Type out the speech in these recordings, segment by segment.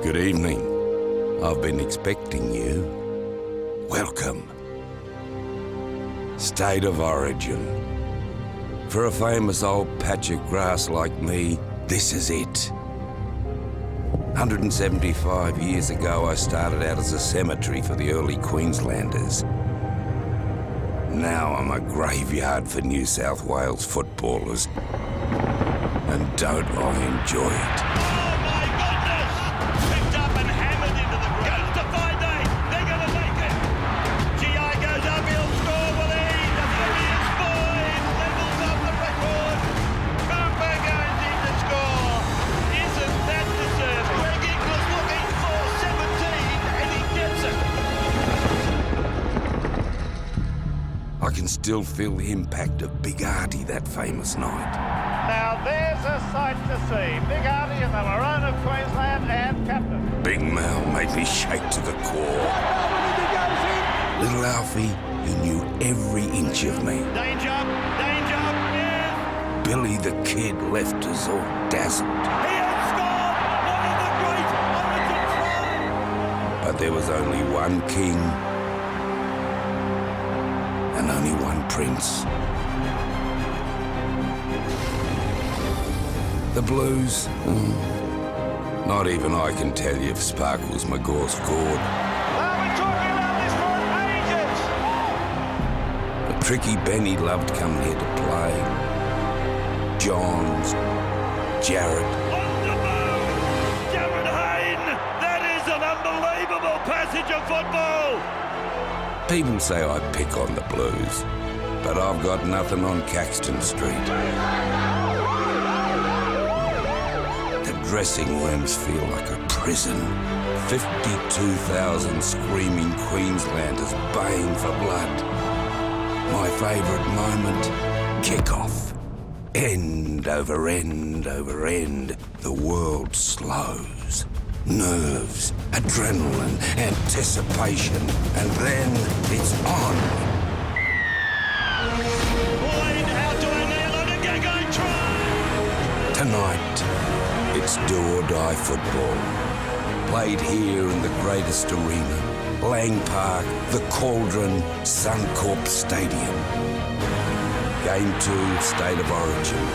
Good evening. I've been expecting you. Welcome. State of Origin. For a famous old patch of grass like me, this is it. 175 years ago, I started out as a cemetery for the early Queenslanders. Now I'm a graveyard for New South Wales footballers. And don't I enjoy it. I can still feel the impact of Big Artie that famous night. Now there's a sight to see. Big Artie in the maroon of Queensland and captain. Big Mal made me shake to the core. Little Alfie, he knew every inch of me. Danger, yeah. Billy the Kid left us all dazzled. He has scored one of the great Origin tries. But there was only one king and only one prince. The Blues, not even I can tell you if Sparkles McGaw scored. I've been talking about this for ages. The Tricky Benny loved coming here to play. Johns, Jarrett. On the move, Jarrett Hayne. That is an unbelievable passage of football. People say I pick on the Blues, but I've got nothing on Caxton Street. The dressing rooms feel like a prison. 52,000 screaming Queenslanders baying for blood. My favourite moment, kick-off. End over end over end, the world slows. Nerves, adrenaline, anticipation, and then it's on. Wayne out to O'Neill and a Gagai try. Tonight, it's do or die football. Played here in the greatest arena, Lang Park, the Cauldron, Suncorp Stadium. Game 2, State of Origin.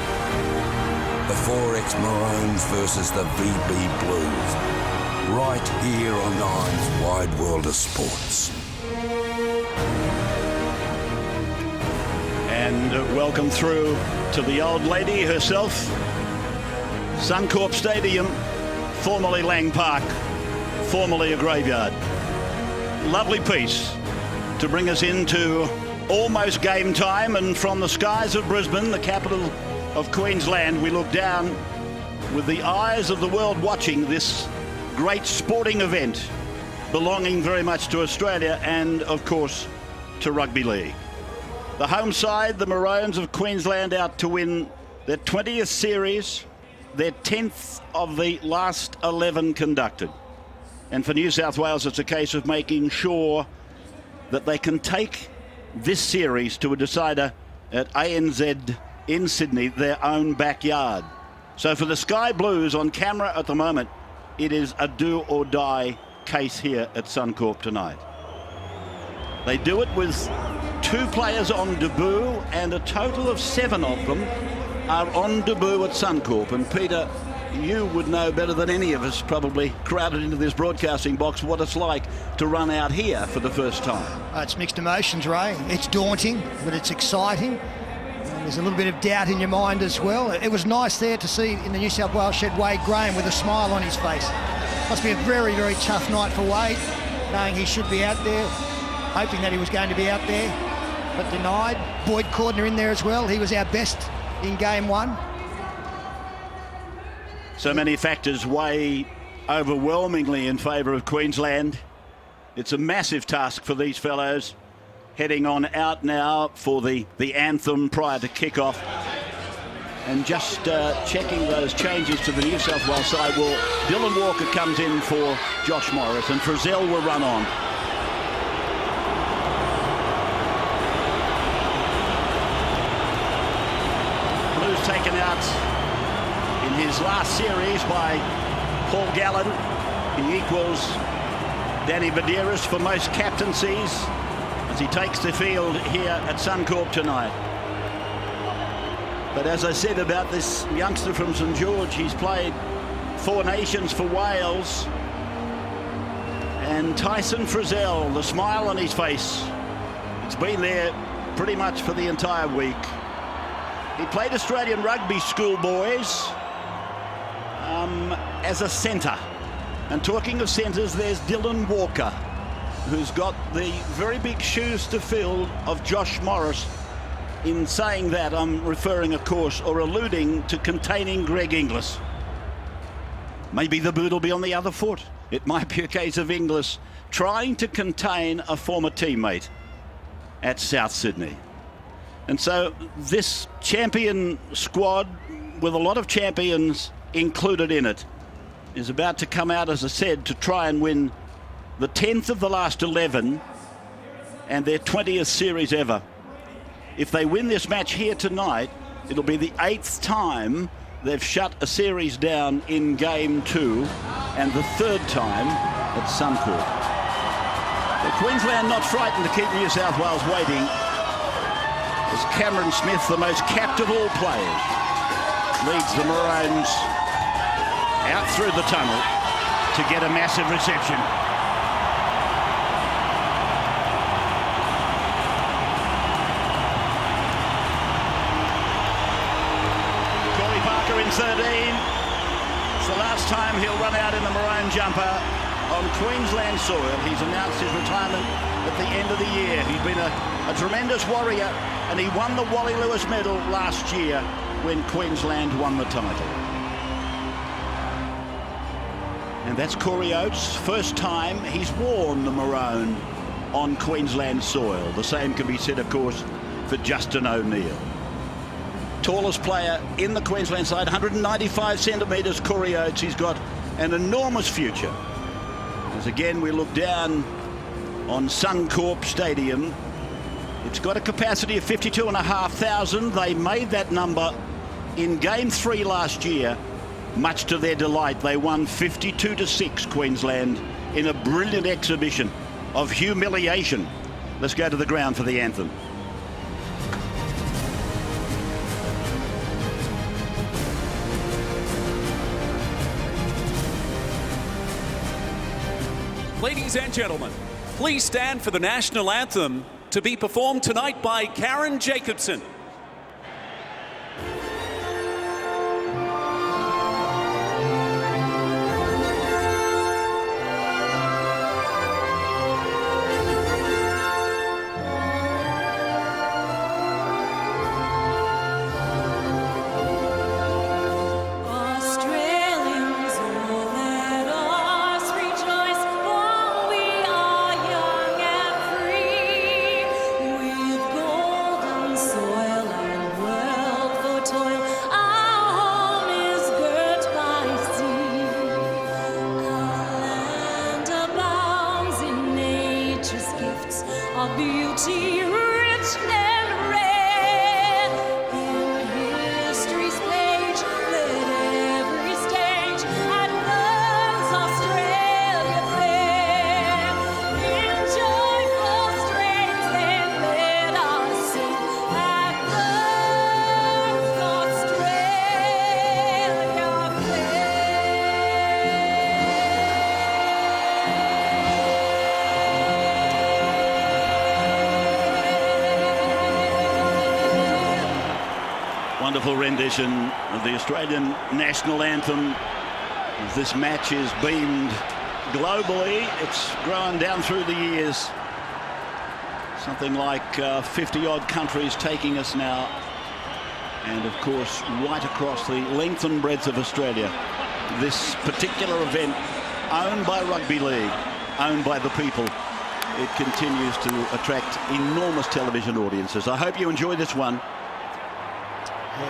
The 4X Maroons versus the VB Blues. Right here on Nine's Wide World of Sports. And welcome through to the old lady herself. Suncorp Stadium, formerly Lang Park, formerly a graveyard. Lovely piece to bring us into almost game time, and from the skies of Brisbane, the capital of Queensland, we look down with the eyes of the world watching this great sporting event belonging very much to Australia and, of course, to rugby league. The home side, the Maroons of Queensland, out to win their 20th series, their 10th of the last 11 conducted. And for New South Wales, it's a case of making sure that they can take this series to a decider at ANZ in Sydney, their own backyard. So for the Sky Blues on camera at the moment, it is a do or die case here at Suncorp tonight. They do it with 2 players on debut, and a total of 7 of them are on debut at Suncorp. And Peter, you would know better than any of us, probably crowded into this broadcasting box, what it's like to run out here for the first time. It's mixed emotions, Ray. It's daunting, but it's exciting. And there's a little bit of doubt in your mind as well. It was nice there to see in the New South Wales shed Wade Graham with a smile on his face. Must be a very, very tough night for Wade, knowing he should be out there, hoping that he was going to be out there, but denied. Boyd Cordner in there as well. He was our best in game 1. So many factors weigh overwhelmingly in favour of Queensland. It's a massive task for these fellows, heading on out now for the anthem prior to kick-off. And just checking those changes to the New South Wales side. Well, Dylan Walker comes in for Josh Morris, and Frizzell will run on. Blues taken out in his last series by Paul Gallen He equals Danny Medeiros for most captaincies as he takes the field here at Suncorp tonight. But as I said about this youngster from St George, he's played 4 nations for Wales. And Tyson Frizzell, the smile on his face, it's been there pretty much for the entire week. He played Australian rugby schoolboys as a centre. And talking of centres, there's Dylan Walker, who's got the very big shoes to fill of Josh Morris. In saying that, I'm referring, of course, or alluding to containing Greg Inglis. Maybe the boot will be on the other foot. It might be a case of Inglis trying to contain a former teammate at South Sydney. And so this champion squad, with a lot of champions included in it, is about to come out, as I said, to try and win the 10th of the last 11 and their 20th series ever. If they win this match here tonight, it'll be the 8th time they've shut a series down in game 2 and the 3rd time at Suncorp. But Queensland not frightened to keep New South Wales waiting, as Cameron Smith, the most capped of all players, leads the Maroons out through the tunnel to get a massive reception. Corey Parker in 13. It's the last time he'll run out in the maroon jumper on Queensland soil. He's announced his retirement at the end of the year. He's been a tremendous warrior, and he won the Wally Lewis medal last year when Queensland won the title. And that's Corey Oates' first time he's worn the maroon on Queensland soil. The same can be said, of course, for Justin O'Neill. Tallest player in the Queensland side, 195 centimetres, Corey Oates. He's got an enormous future. As again we look down on Suncorp Stadium, it's got a capacity of 52,500. They made that number in game 3 last year. Much to their delight, they won 52-6 Queensland in a brilliant exhibition of humiliation. Let's go to the ground for the anthem. Ladies and gentlemen, please stand for the national anthem to be performed tonight by Karen Jacobson. Beauty rich and rare in history's page, let every stage advance Australia fair. In joyful strains then let us sing, advance Australia fair. Wonderful rendition of the Australian national anthem. As this match is beamed globally, it's grown down through the years. Something like 50-odd countries taking us now. And of course, right across the length and breadth of Australia. This particular event, owned by Rugby League, owned by the people, it continues to attract enormous television audiences. I hope you enjoy this one.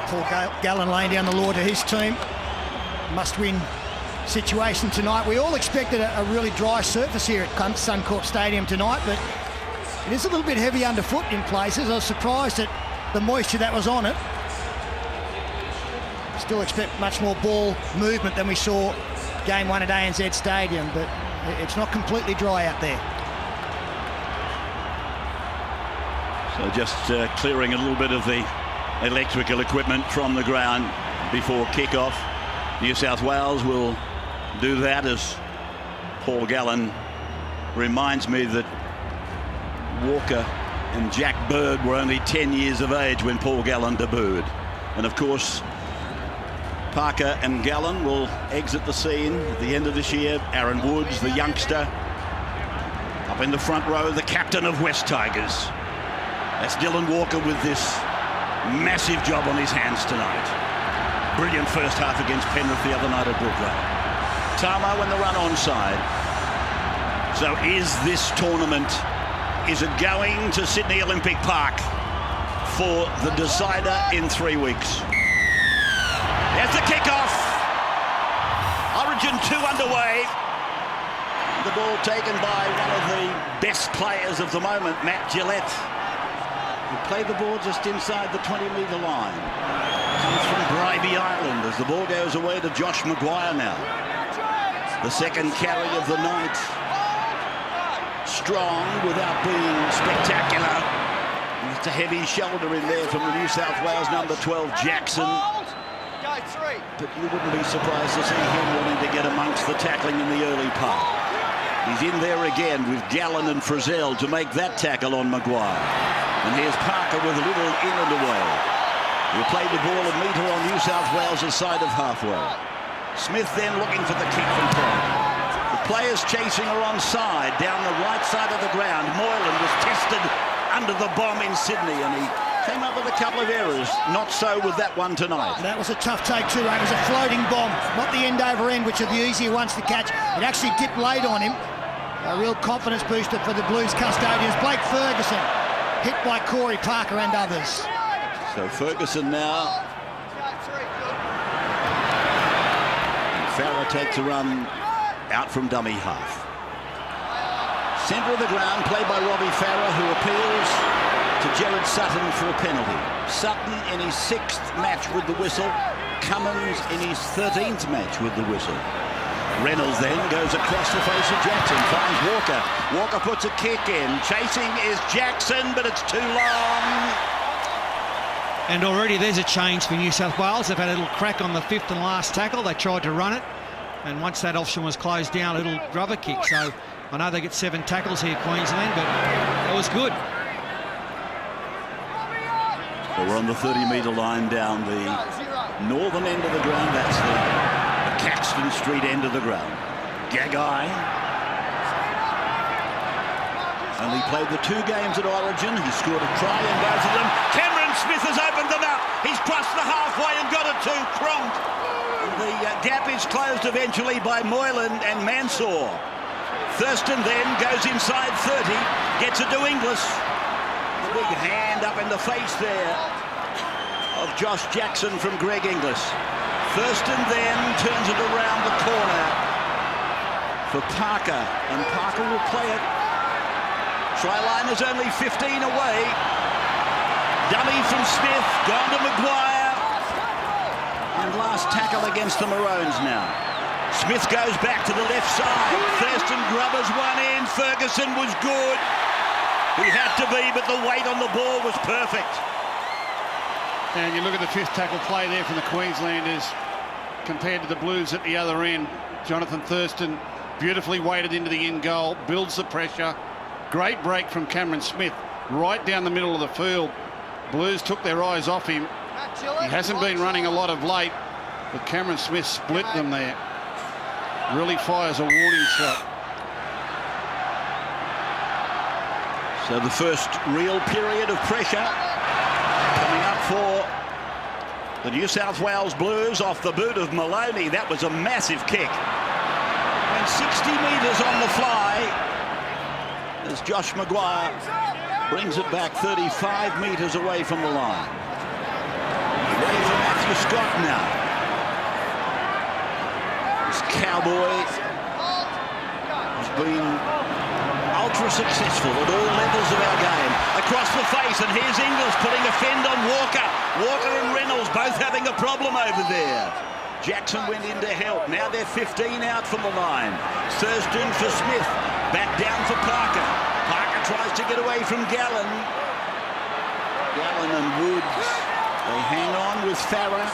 Paul Gallen laying down the law to his team. Must-win situation tonight. We all expected a really dry surface here at Suncorp Stadium tonight, but it is a little bit heavy underfoot in places. I was surprised at the moisture that was on it. Still expect much more ball movement than we saw Game 1 at ANZ Stadium, but it's not completely dry out there. So just clearing a little bit of the electrical equipment from the ground before kick-off. New South Wales will do that as Paul Gallen reminds me that Walker and Jack Bird were only 10 years of age when Paul Gallen debuted. And of course, Parker and Gallen will exit the scene at the end of this year. Aaron Woods, the youngster, up in the front row, the captain of West Tigers. That's Dylan Walker with this massive job on his hands tonight. Brilliant first half against Penrith the other night at Brookvale. Tamo in the run onside. So is this tournament, is it going to Sydney Olympic Park for the decider in 3 weeks? There's the kick-off. Origin 2 underway. The ball taken by one of the best players of the moment, Matt Gillett, who played the ball just inside the 20-metre line. Comes from Bribie Island as the ball goes away to Josh Maguire now. The second carry of the night. Strong without being spectacular. It's a heavy shoulder in there from the New South Wales number 12, Jackson. But you wouldn't be surprised to see him wanting to get amongst the tackling in the early part. He's in there again with Gallen and Frizzell to make that tackle on Maguire. And here's Parker with a little in and away. He played the ball a metre on New South Wales' side of halfway. Smith then looking for the kick from Parker. The players chasing her onside down the right side of the ground. Moylan was tested under the bomb in Sydney and he came up with a couple of errors. Not so with that one tonight. That was a tough take too. It was a floating bomb, not the end over end, which are the easier ones to catch. It actually dipped late on him. A real confidence booster for the Blues custodians. Blake Ferguson hit by Corey Parker and others. So Ferguson now. And Farah takes a run out from dummy half. Centre of the ground, played by Robbie Farah, who appeals to Jared Sutton for a penalty. Sutton in his 6th match with the whistle. Cummins in his 13th match with the whistle. Reynolds then goes across the face of Jackson, finds Walker. Walker puts a kick in. Chasing is Jackson, but it's too long. And already there's a change for New South Wales. They've had a little crack on the 5th and last tackle. They tried to run it. And once that option was closed down, a little rubber kick. So I know they get 7 tackles here, Queensland, but it was good. So we're on the 30-metre line down the northern end of the ground. That's the Caxton Street end of the ground. Gagai. Only played the 2 games at Origin. He scored a try in both of them. Cameron Smith has opened them up. He's crossed the halfway and got it to Cronk. The gap is closed eventually by Moylan and Mansour. Thurston then goes inside 30, gets it to Inglis. The big hand up in the face there of Josh Jackson from Greg Inglis. Thurston then turns it around the corner for Parker, and Parker will play it. Try line is only 15 away. Dummy from Smith, gone to Maguire. And last tackle against the Maroons now. Smith goes back to the left side. Thurston Grubbers one in. Ferguson was good. He had to be, but the weight on the ball was perfect. And you look at the 5th tackle play there from the Queenslanders compared to the Blues at the other end. Jonathan Thurston beautifully weighted into the end goal, builds the pressure. Great break from Cameron Smith right down the middle of the field. Blues took their eyes off him. He hasn't been running a lot of late, but Cameron Smith split them there. Really fires a warning shot. So the first real period of pressure coming up for the New South Wales Blues off the boot of Maloney. That was a massive kick. And 60 metres on the fly as Josh Maguire brings it back 35 metres away from the line. Ready for Matthew Scott now. This Cowboy has been ultra successful at all levels of our game. Across the face, and here's Inglis putting a fend on Walker. Walker and Reynolds both having a problem over there. Jackson went in to help. Now they're 15 out from the line. Thurston for Smith. Back down for Parker. Parker tries to get away from Gallen. Gallen and Woods, they hang on with Farah.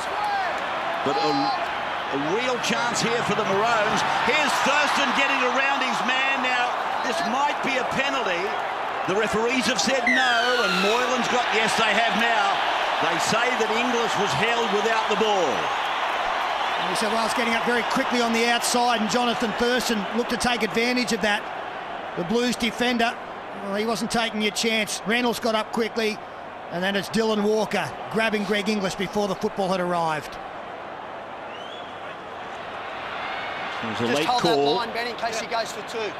But a real chance here for the Maroons. Here's Thurston getting around his man. Now, this might be a penalty. The referees have said no, and Moylan's got, yes, they have now. They say that Inglis was held without the ball. New South Wales getting up very quickly on the outside, and Jonathan Thurston looked to take advantage of that. The Blues defender, well, he wasn't taking a chance. Reynolds got up quickly, and then it's Dylan Walker grabbing Greg Inglis before the football had arrived. It was a Just late hold call. that line, Ben, in case he goes for two.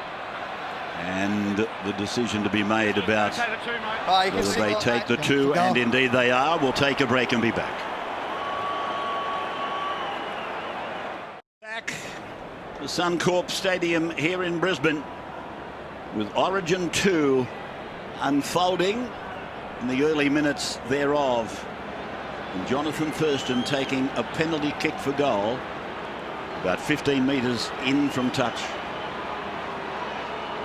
And the decision to be made about Oh, you can whether see they like take that. the two, and indeed they are. We'll take a break and be back. Back to Suncorp Stadium here in Brisbane with Origin 2 unfolding in the early minutes thereof. And Jonathan Thurston taking a penalty kick for goal about 15 metres in from touch.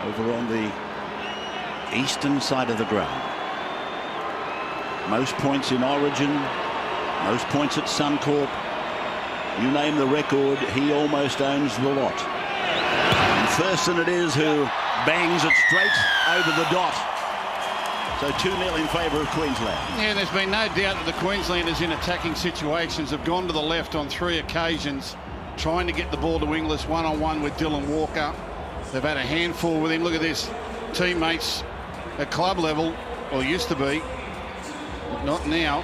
Over on the eastern side of the ground. Most points in Origin, most points at Suncorp. You name the record, he almost owns the lot. And Thurston it is who bangs it straight over the dot. So 2-0 in favour of Queensland. Yeah, there's been no doubt that the Queenslanders in attacking situations have gone to the left on 3 occasions, trying to get the ball to Inglis one-on-one with Dylan Walker. They've had a handful with him. Look at this. Teammates at club level, or used to be, but not now.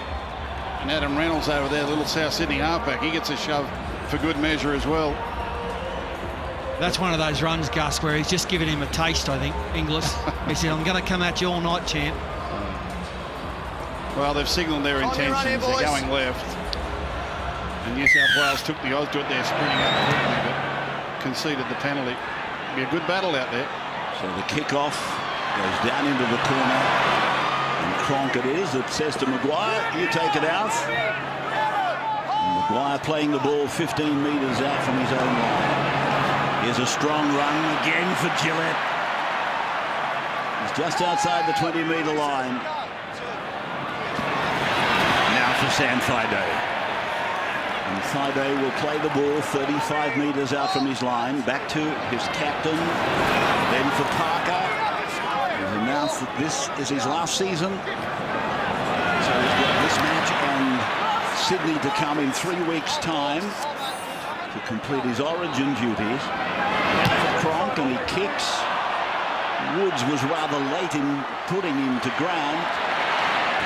And Adam Reynolds over there, little South Sydney halfback, he gets a shove for good measure as well. That's one of those runs, Gus, where he's just given him a taste, I think, Inglis. He said, I'm going to come at you all night, champ. Well, they've signalled their intentions. They're going left. And New South Wales took the odds to it there, sprinting up quickly, but conceded the penalty. Be a good battle out there. So the kick-off goes down into the corner. And Cronk it is that says to Maguire, you take it out. And Maguire playing the ball 15 metres out from his own line. Here's a strong run again for Gillett. He's just outside the 20-metre line. Now for Sam Thaiday. And Thaiday will play the ball 35 metres out from his line. Back to his captain. Then for Parker. He's announced that this is his last season. So he's got this match and Sydney to come in 3 weeks' time to complete his Origin duties. For Cronk, and he kicks. Woods was rather late in putting him to ground.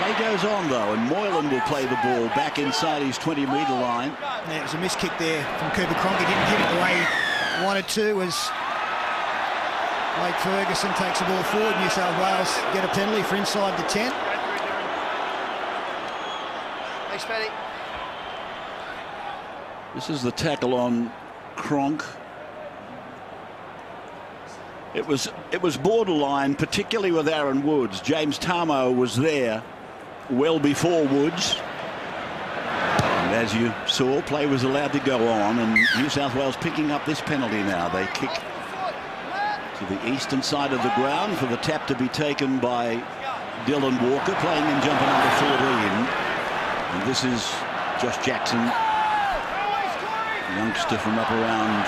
Play goes on though, and Moylan will play the ball back inside his 20-metre line. Yeah, it was a miss kick there from Cooper Cronk. He didn't hit it the way he wanted to, as Blake Ferguson takes the ball forward. New South Wales get a penalty for inside the 10. Thanks, Paddy. This is the tackle on Cronk. It was borderline, particularly with Aaron Woods. James Tarmo was there well before Woods. And as you saw, play was allowed to go on, and New South Wales picking up this penalty now. They kick to the eastern side of the ground for the tap to be taken by Dylan Walker, playing in jumper number 14. And this is Josh Jackson, youngster from up around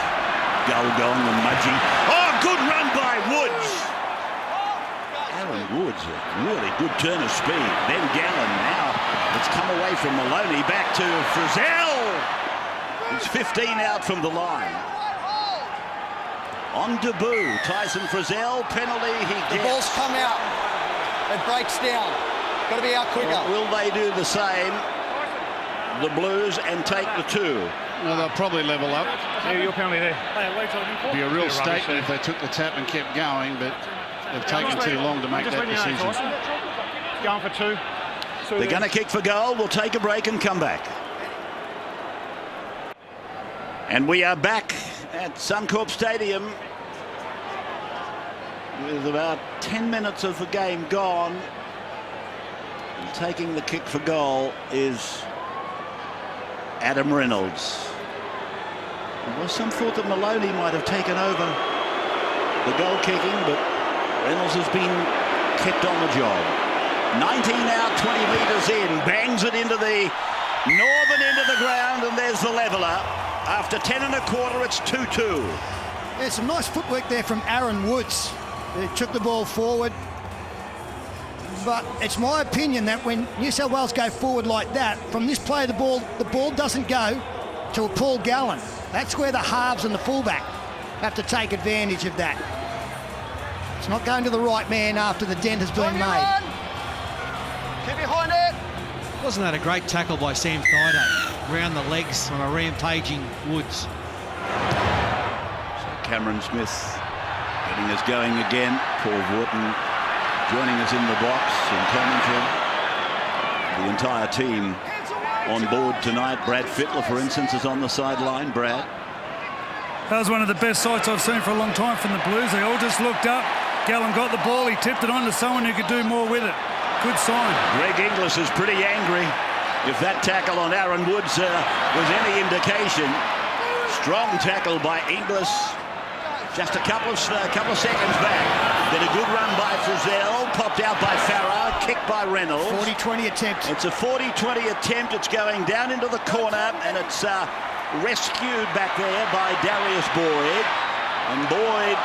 Gulgong and Mudgee. Oh, good run by Woods. Aaron Woods, a really good turn of speed. Then Gallen now. It's come away from Maloney, back to Frizzell. He's 15 out from the line. On debut, Tyson Frizzell, penalty he gets. The ball's come out. It breaks down. Got to be out quicker. Well, will they do the same, the Blues, and take the two? Well, they'll probably level up. Yeah, your penalty there. It'd be a real statement if they took the tap and kept going, but they've taken too long to make that decision. Going for two. They're going to kick for goal. We'll take a break and come back. And we are back at Suncorp Stadium with about 10 minutes of the game gone. And taking the kick for goal is Adam Reynolds. There was some thought that Maloney might have taken over the goal kicking, but Reynolds has been kept on the job. 19 out, 20 metres in, bangs it into the northern end of the ground, and there's the leveller. After 10 1/4, it's 2-2. Yeah, some nice footwork there from Aaron Woods. He took the ball forward. But it's my opinion that when New South Wales go forward like that, from this play the ball doesn't go to Paul Gallen. That's where the halves and the fullback have to take advantage of that. It's not going to the right man after the dent has been made. Keep behind it. Wasn't that a great tackle by Sam Thaiday? Round the legs on a rampaging Woods. So Cameron Smith getting us going again. Paul Wharton joining us in the box in commentary. The entire team on board tonight. Brad Fittler, for instance, is on the sideline. Brad. That was one of the best sights I've seen for a long time from the Blues. They all just looked up. Gallen got the ball. He tipped it on to someone who could do more with it. Good sign. Greg Inglis is pretty angry. If that tackle on Aaron Woods was any indication. Strong tackle by Inglis. Just a couple of seconds back. Then a good run by Frizzell. Popped out by Farah. Kicked by Reynolds. 40-20 attempt. It's a 40-20 attempt. It's going down into the corner, and it's rescued back there by Darius Boyd. And Boyd,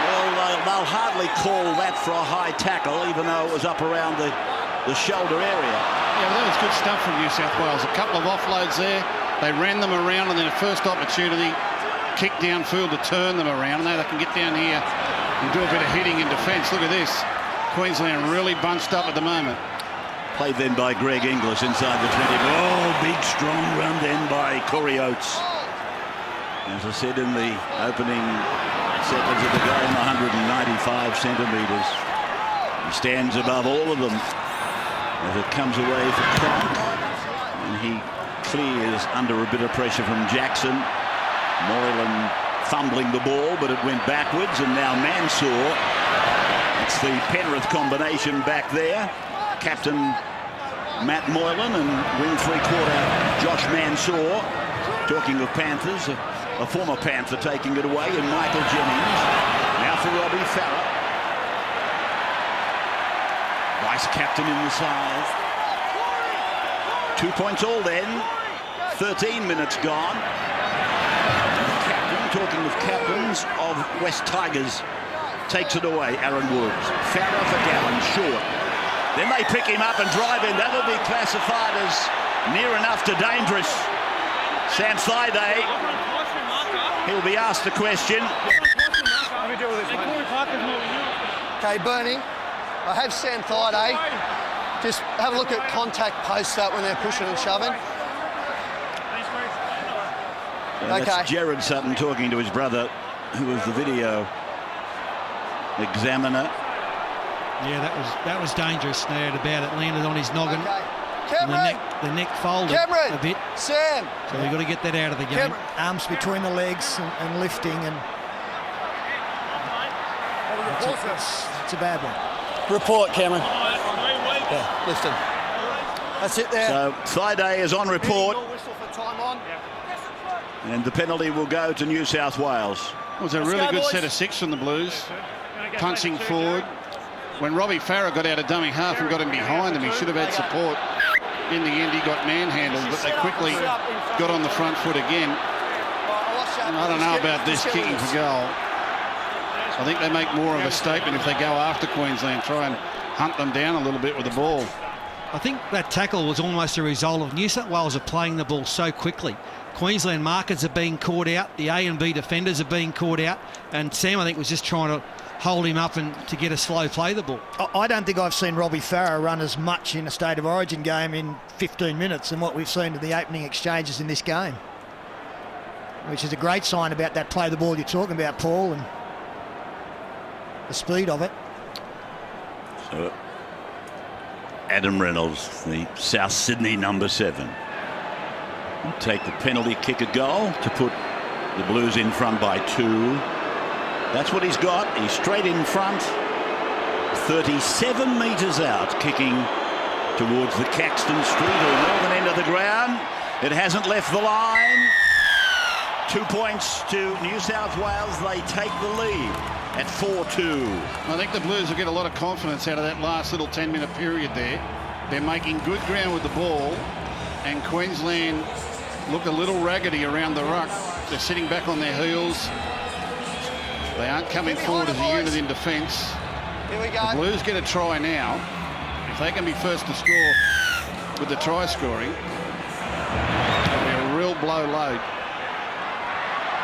well, they'll hardly call that for a high tackle, even though it was up around the shoulder area. Yeah, well, that was good stuff from New South Wales. A couple of offloads there. They ran them around, and then a first opportunity, kick downfield to turn them around. Now they can get down here and do a bit of hitting in defence. Look at this. Queensland really bunched up at the moment. Played then by Greg Inglis inside the 20. Oh, big strong run then by Corey Oates. As I said in the opening seconds of the game, 195 centimetres. He stands above all of them as it comes away for Cronk. And he clears under a bit of pressure from Jackson. Moylan fumbling the ball, but it went backwards, and now Mansour. It's the Penrith combination back there. Captain Matt Moylan and wing three-quarter Josh Mansour. Talking of Panthers, a former Panther taking it away, and Michael Jennings. Now for Robbie Farah. Vice captain in the side. 2 points all then. 13 minutes gone. Talking of captains of West Tigers, takes it away. Aaron Woods. Farah for Gallen, short. Then they pick him up and drive in. That'll be classified as near enough to dangerous. Sam Thaiday, he'll be asked the question. Okay, Bernie, I have Sam Thaiday. Just have a look at contact post-up when they're pushing and shoving. That's Jared Sutton talking to his brother, who was the video examiner. Yeah, that was dangerous. No doubt about it. Landed on his noggin. Okay. And Cameron! the neck folded Cameron! a bit. Sam! So we've got to get that out of the game. Cameron! Arms between the legs and lifting, and it's a bad one. Report, Cameron. Yeah, lifting. That's it there. So Thaiday is on report, Whistle for time on. and the penalty will go to New South Wales. It was a really good set of six from the Blues. Punching forward. When Robbie Farah got out of dummy half and got him behind him, he should have had support. In the end, he got manhandled, but they quickly got on the front foot again. And I don't know about this kicking for goal. I think they make more of a statement if they go after Queensland, try and hunt them down a little bit with the ball. I think that tackle was almost a result of New South Wales are playing the ball so quickly. Queensland markers are being caught out, the A and B defenders are being caught out, and Sam, I think, was just trying to hold him up and to get a slow play the ball. I don't think I've seen Robbie Farah run as much in a State of Origin game in 15 minutes than what we've seen in the opening exchanges in this game, which is a great sign about that play the ball you're talking about, Paul, and the speed of it. So Adam Reynolds, the South Sydney number 7, will take the penalty kick at goal to put the Blues in front by 2. That's what he's got. He's straight in front, 37 metres out, kicking towards the Caxton Street or northern end of the ground. It hasn't left the line. 2 points to New South Wales. They take the lead at 4-2. I think the Blues will get a lot of confidence out of that last little 10-minute period there. They're making good ground with the ball, and Queensland look a little raggedy around the ruck. They're sitting back on their heels. They aren't coming forward as a unit in defence. Here we go. The Blues get a try now. If they can be first to score with the try scoring, it'll be a real blow load.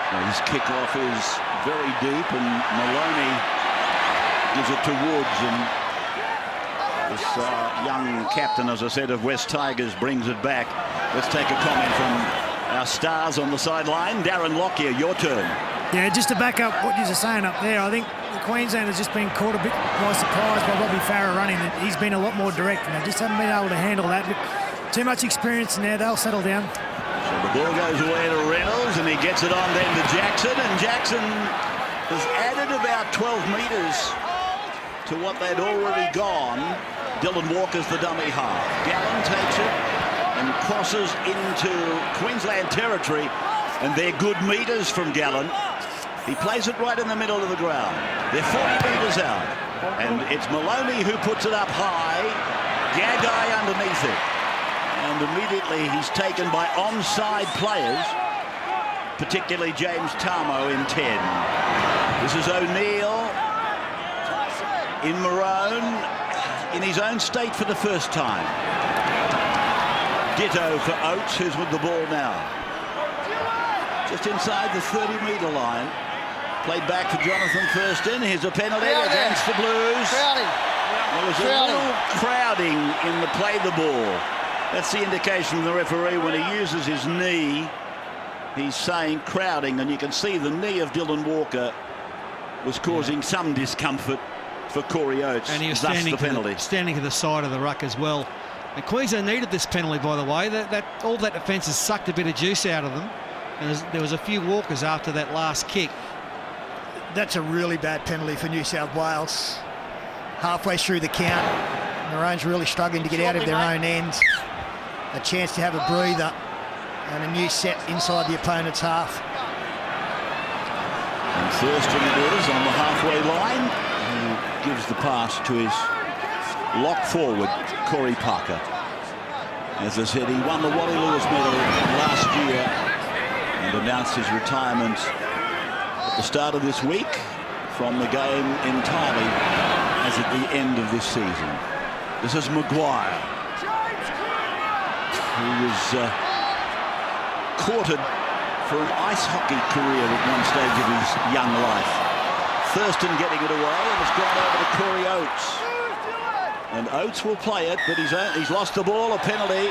Well, his kickoff is very deep, and Maloney gives it to Woods, and this young captain, as I said, of West Tigers brings it back. Let's take a comment from our stars on the sideline. Darren Lockyer, your turn. Yeah, just to back up what you're saying up there, I think the Queensland has just been caught a bit by surprise by Robbie Farah running. He's been a lot more direct, and they just haven't been able to handle that. But too much experience in there, they'll settle down. So the ball goes away to Reynolds, and he gets it on then to Jackson, and Jackson has added about 12 metres to what they'd already gone. Dylan Walker's the dummy half. Gallen takes it and crosses into Queensland territory, and they're good metres from Gallen. He plays it right in the middle of the ground. They're 40 metres out, and it's Maloney who puts it up high. Gagai underneath it, and immediately he's taken by onside players, particularly James Tarmo in 10. This is O'Neill in maroon, in his own state for the first time. Ditto for Oates, who's with the ball now. Just inside the 30-metre line. Played back for Jonathan Thurston. Here's a penalty against the Blues. There was a little crowding in the play the ball. That's the indication from the referee when he uses his knee. He's saying crowding, and you can see the knee of Dylan Walker was causing some discomfort for Corey Oates. And he was thus the penalty. standing to the side of the ruck as well. And Queensland needed this penalty, by the way. All that defence has sucked a bit of juice out of them. And there was a few walkers after that last kick. That's a really bad penalty for New South Wales. Halfway through the count, Maroons really struggling to get out of their own end. A chance to have a breather and a new set inside the opponent's half. And Thurston it is on the halfway line, who gives the pass to his lock forward, Corey Parker. As I said, he won the Wally Lewis medal last year and announced his retirement at the start of this week from the game entirely as at the end of this season. This is Maguire, who was courted for an ice hockey career at one stage of his young life. Thurston getting it away, and it's gone over to Corey Oates. And Oates will play it, but he's lost the ball, a penalty.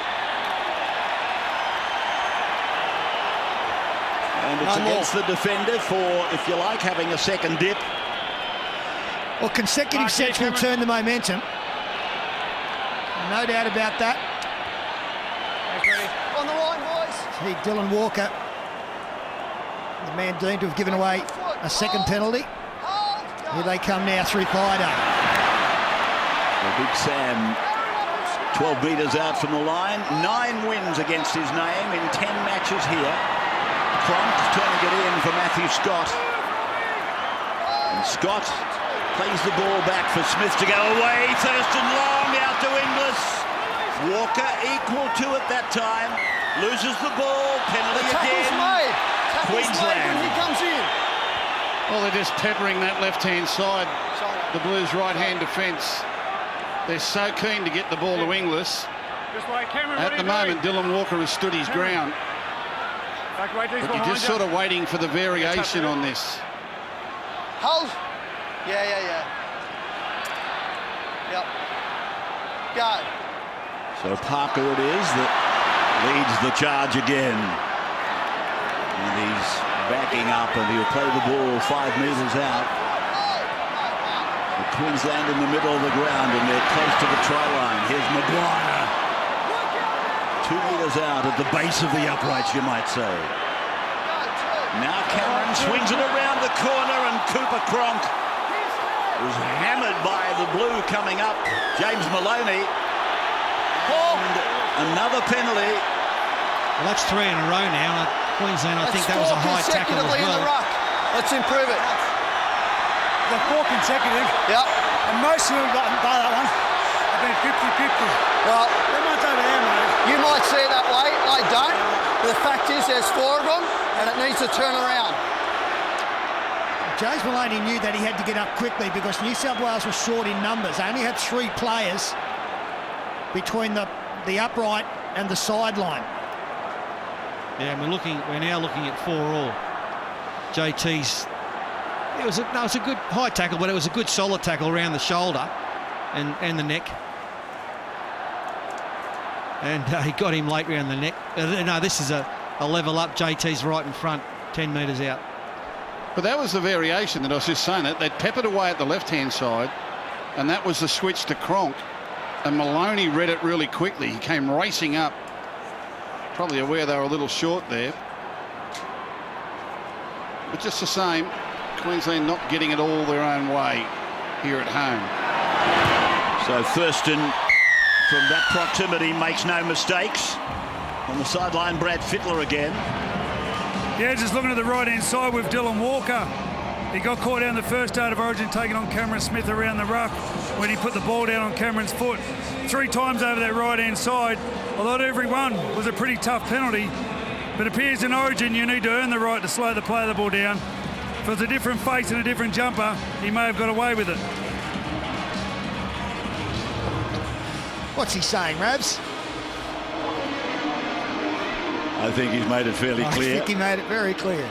And it's against the defender for, if you like, having a second dip. Well, consecutive sets will turn the momentum. No doubt about that. On the line, boys. See Dylan Walker, the man deemed to have given away a second penalty. Here they come now through Kleider. Well, Big Sam, 12 metres out from the line. 9 wins against his name in 10 matches here. Cronk turning it in for Matthew Scott. And Scott plays the ball back for Smith to go away. Thurston long out to Inglis. Walker equal to it that time. Loses the ball. Penalty again. Queensland. When he comes in. Well, they're just peppering that left-hand side. The Blues' right-hand defence. They're so keen to get the ball to Inglis. At the moment, Dylan Walker has stood his ground. But you're just sort of waiting for the variation on this. Hold. Yeah. Yep. Go. So Parker it is that leads the charge again. And he's backing up, and he'll play the ball 5 metres out. The Queensland in the middle of the ground, and they're close to the try line. Here's Maguire. 2 metres out at the base of the uprights, you might say. Now Cameron swings it around the corner, and Cooper Cronk was hammered by the blue coming up, James Maloney. And another penalty. Well, that's 3 in a row now. Queensland, I That's think that was a 4 high tackle as consecutively in the well. ruck. Let's improve it. The 4 consecutive. Yep. And most of them got by that one have been 50-50. Well, Everyone's over there, mate. you might see it that way. I don't. But the fact is there's 4 of them and it needs to turn around. James Maloney knew that he had to get up quickly because New South Wales was short in numbers. They only had 3 players between the upright and the sideline. Yeah, and we're now looking at 4 all. JT's. It was a good high tackle, but it was a good solid tackle around the shoulder and the neck. And he got him late round the neck. No, this is a level up. JT's right in front, 10 metres out. But that was the variation that I was just saying. They'd peppered away at the left-hand side, and that was the switch to Cronk. And Maloney read it really quickly. He came racing up, probably aware they were a little short there. But just the same, Queensland not getting it all their own way here at home. So Thurston, from that proximity, makes no mistakes. On the sideline, Brad Fittler again. Yeah, just looking at the right-hand side with Dylan Walker. He got caught out in the first start of Origin, taking on Cameron Smith around the ruck when he put the ball down on Cameron's foot. 3 times over that right-hand side. I thought every one was a pretty tough penalty, but it appears in Origin you need to earn the right to slow the play of the ball down. If it's a different face and a different jumper, he may have got away with it. What's he saying, Rabs? I think he's made it fairly clear. I think he made it very clear.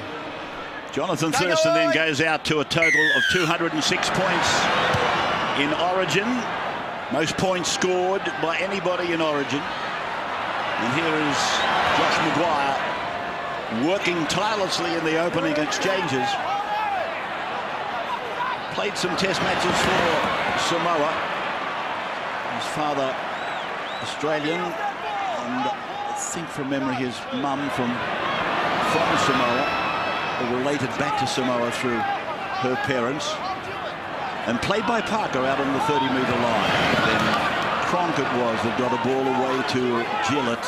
Jonathan Thurston then goes out to a total of 206 points in Origin. Most points scored by anybody in Origin. And here is Josh Maguire working tirelessly in the opening exchanges. Played some test matches for Samoa. His father Australian, and I think from memory his mum from Samoa, or related back to Samoa through her parents, and played by Parker out on the 30-metre line. Then Cronk it was that got a ball away to Gillett.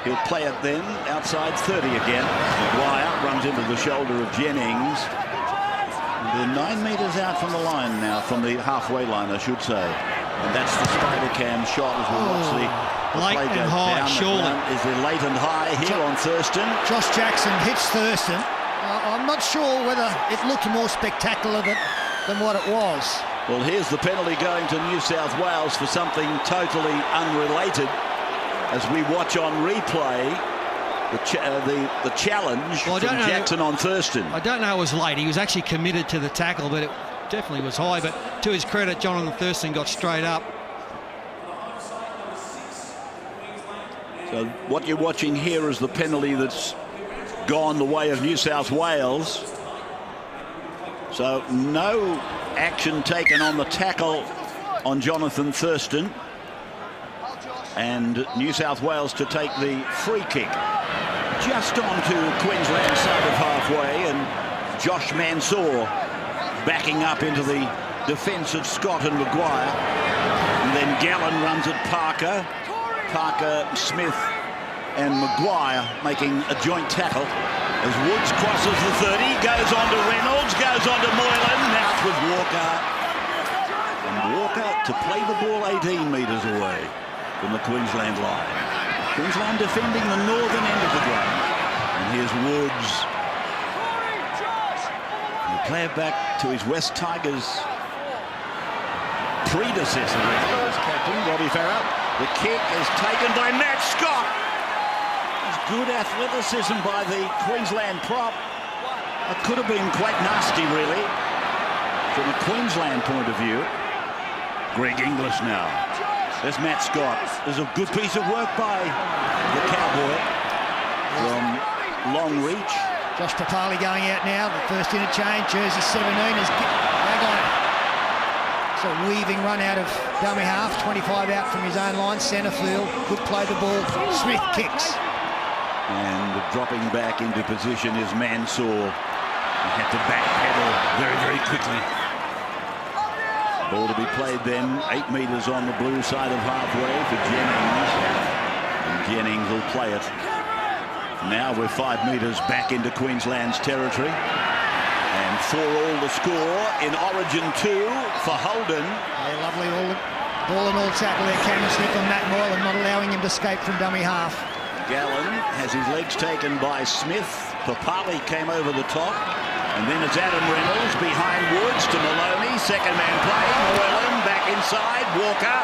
He'll play it then outside 30 again. Maguire runs into the shoulder of Jennings. They're 9 metres out from the line now, from the halfway line, I should say. And that's the spider cam shot as we watch the late play and go high, down. surely. Is it late and high here on Thurston? Josh Jackson hits Thurston. I'm not sure whether it looked more spectacular than what it was. Well, here's the penalty going to New South Wales for something totally unrelated. As we watch on replay the challenge from Jackson on Thurston. I don't know it was late. He was actually committed to the tackle, but it definitely was high. But to his credit, Jonathan Thurston got straight up. So what you're watching here is the penalty that's gone the way of New South Wales. So no action taken on the tackle on Jonathan Thurston. And New South Wales to take the free kick just onto Queensland's side of halfway, and Josh Mansour backing up into the defence of Scott and Maguire. And then Gallen runs at Parker. Parker, Smith and Maguire making a joint tackle as Woods crosses the 30, goes on to Reynolds, goes on to Moylan, out with Walker. And Walker to play the ball 18 metres away from the Queensland line. Queensland defending the northern end of the ground. And here's Woods. And the player back to his West Tigers predecessor as captain, Robbie Farah. The kick is taken by Matt Scott. There's good athleticism by the Queensland prop. It could have been quite nasty, really, from a Queensland point of view. Greg Inglis now. There's Matt Scott. There's a good piece of work by the Cowboy from long reach. Josh Papali going out now. The first interchange. Jersey 17 is back on it. So a weaving run out of dummy half. 25 out from his own line. Centre field. Good play the ball. Smith kicks. And dropping back into position is Mansour. He had to backpedal very, very quickly. Ball to be played then, 8 metres on the blue side of halfway for Jennings. And Jennings will play it Now we're 5 metres back into Queensland's territory. And 4-all the score in Origin 2 for Holden. Yeah, lovely all in all tackle there, Cameron Smith on Matt Moylan, not allowing him to escape from dummy half. Gallen has his legs taken by Smith. Papali came over the top. And then it's Adam Reynolds behind Woods to Maloney. Second man play. Moylan back inside. Walker.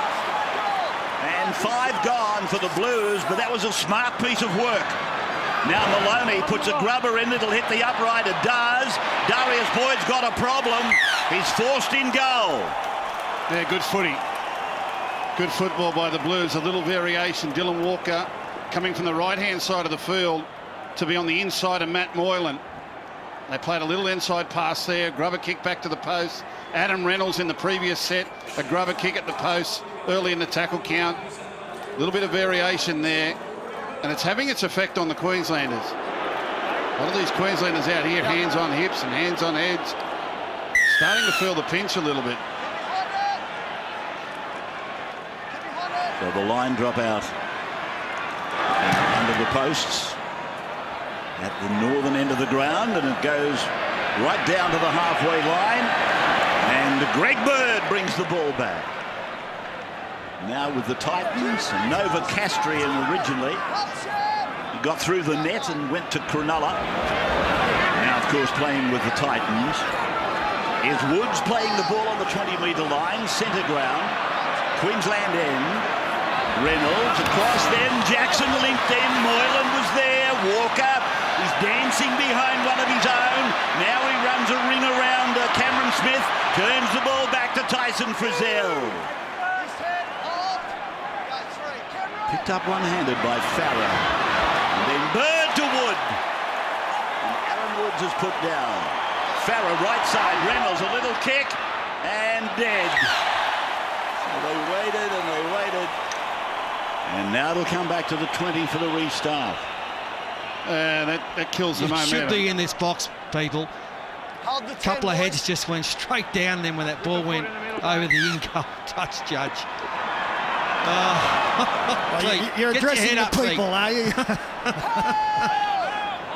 And 5 gone for the Blues, but that was a smart piece of work. Now Maloney puts a grubber in. It'll hit the upright. It does. Darius Boyd's got a problem. He's forced in goal. Yeah, good footy. Good football by the Blues. A little variation. Dylan Walker coming from the right-hand side of the field to be on the inside of Matt Moylan. They played a little inside pass there. Grubber kick back to the post. Adam Reynolds in the previous set. A grubber kick at the post early in the tackle count. A little bit of variation there. And it's having its effect on the Queenslanders. A lot of these Queenslanders out here, hands on hips and hands on heads, starting to feel the pinch a little bit. So the line drop out under the posts at the northern end of the ground, and it goes right down to the halfway line, and Greg Bird brings the ball back. Now with the Titans, Nova Castrian originally. He got through the net and went to Cronulla. Now, of course, playing with the Titans. Is Woods playing the ball on the 20-metre line, centre ground. Queensland end. Reynolds across them. Jackson linked in. Moylan was there. Walker is dancing behind one of his own. Now he runs a ring around Cameron Smith. Turns the ball back to Tyson Frizzell. Picked up one-handed by Farah. And then Bird to Wood. And Aaron Woods is put down. Farah right side. Reynolds a little kick. And dead. So they waited and they waited. And now it'll come back to the 20 for the restart. That kills the momentum. Should be in this box, people. A couple of heads just went straight down then when that ball went over the in-goal touch judge. You're addressing the people, are you?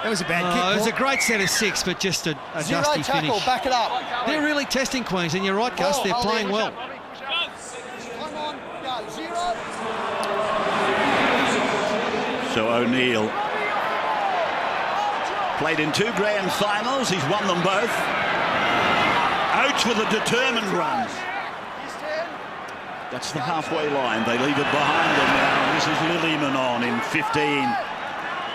That was a bad kick. It was a great set of 6, but just a Zero dusty tackle, finish. back it up. They're really testing Queens, and you're right, Gus. They're playing well. Come on, go. 0. So O'Neill played in 2 grand finals. He's won them both. Oates with a determined run. That's the halfway line. They leave it behind them now. This is Lillyman on in 15.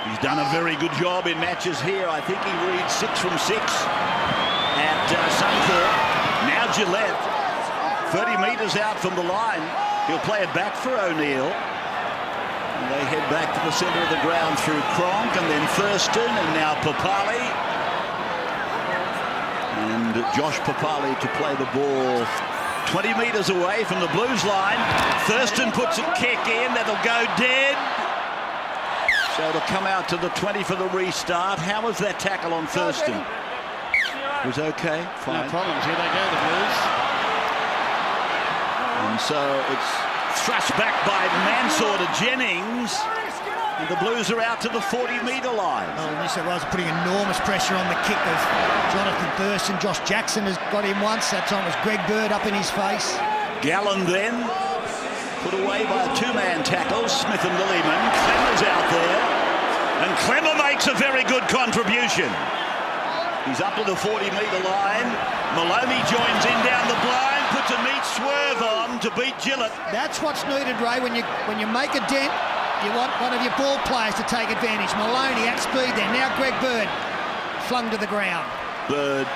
He's done a very good job in matches here. I think he reads 6 from 6 at Suncorp. Now Gillette, 30 metres out from the line. He'll play it back for O'Neill. And they head back to the centre of the ground through Cronk and then Thurston and now Papali. And Josh Papali to play the ball 20 metres away from the Blues line. Thurston puts a kick in. That'll go dead. So it'll come out to the 20 for the restart. How was that tackle on Thurston? It was okay. Fine. No problems. Here they go, the Blues. And so it's thrust back by Mansour to Jennings. And the Blues are out to the 40-metre line. Oh, New South Wales are putting enormous pressure on the kick of Jonathan Thurston. Josh Jackson has got him once. That time it was Greg Bird up in his face. Gallen then put away by a 2-man tackle. Smith and Lillyman. Clemmer's out there. And Clemmer makes a very good contribution. He's up to the 40-metre line. Maloney joins in down the blind. Puts a neat swerve on to beat Gillett. That's what's needed, Ray. When you make a dent, you want one of your ball players to take advantage. Maloney at speed there. Now Greg Bird flung to the ground. Bird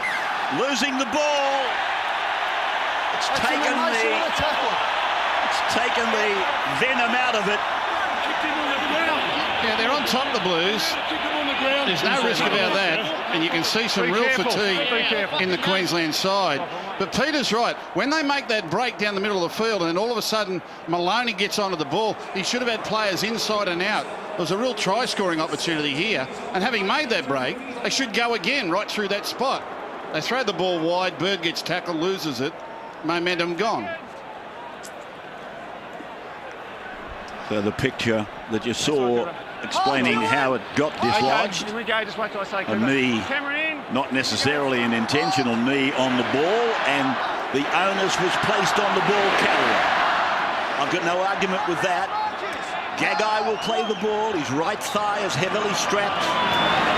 losing the ball. It's taken the venom out of it. Yeah, they're on top of the Blues. There's no risk about that. And you can see some real fatigue in the Queensland side. But Peter's right. When they make that break down the middle of the field and then all of a sudden Maloney gets onto the ball, he should have had players inside and out. There was a real try-scoring opportunity here. And having made that break, they should go again right through that spot. They throw the ball wide. Bird gets tackled, loses it. Momentum gone. So the picture that you saw explaining how it got dislodged. Here we go, just wait till I say A knee, not necessarily an intentional knee on the ball, and the onus was placed on the ball carrier. I've got no argument with that. Gagai will play the ball. His right thigh is heavily strapped.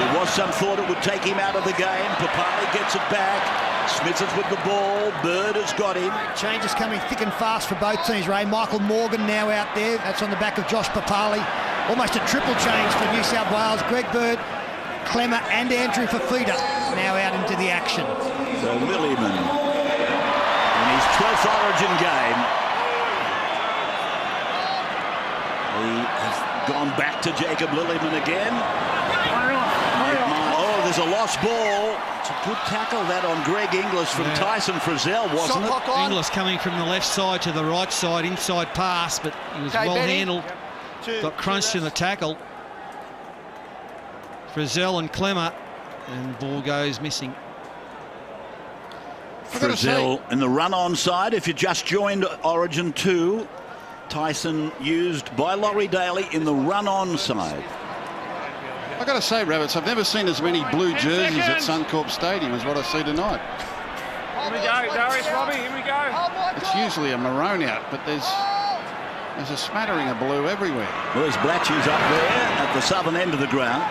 There was some thought it would take him out of the game. Papali gets it back. Smith is with the ball. Bird has got him. Changes coming thick and fast for both teams, Ray. Michael Morgan now out there. That's on the back of Josh Papali. Almost a triple change for New South Wales. Greg Bird, Clemmer and Andrew Fafita now out into the action. So Lillyman in his 12th Origin game. He has gone back to Jacob Lillyman again. Oh, there's a lost ball. It's a good tackle that on Greg Inglis from Tyson Frizzell, wasn't it? Inglis coming from the left side to the right side, inside pass, but he was well handled. Got crunched in the tackle. Frizzell and Clemmer, and ball goes missing. Frizzell in the run-on side. If you just joined Origin 2, Tyson used by Laurie Daly in the run-on side. I've got to say, Rabbits, I've never seen as many blue jerseys at Suncorp Stadium as what I see tonight. Here we go, Darius, Robbie, here we go. It's usually a maroon out, but there's a smattering of blue everywhere. Well, there's Blatches up there at the southern end of the ground.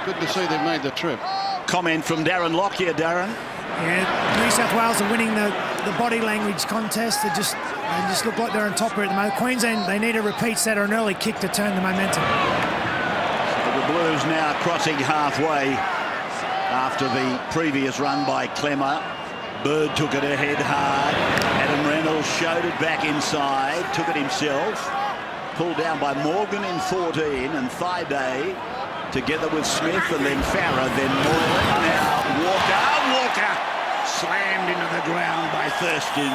Good to see they've made the trip. Comment from Darren Lockyer, Darren. Yeah, New South Wales are winning the body language contest. They just look like they're on top of it at the moment. Queensland, they need a repeat set or an early kick to turn the momentum. The Blues now crossing halfway after the previous run by Clemmer. Bird took it ahead hard. Adam Reynolds showed it back inside, took it himself. Pulled down by Morgan in 14 and Thaiday together with Smith and then Farah, then Moore. Now Walker slammed into the ground by Thurston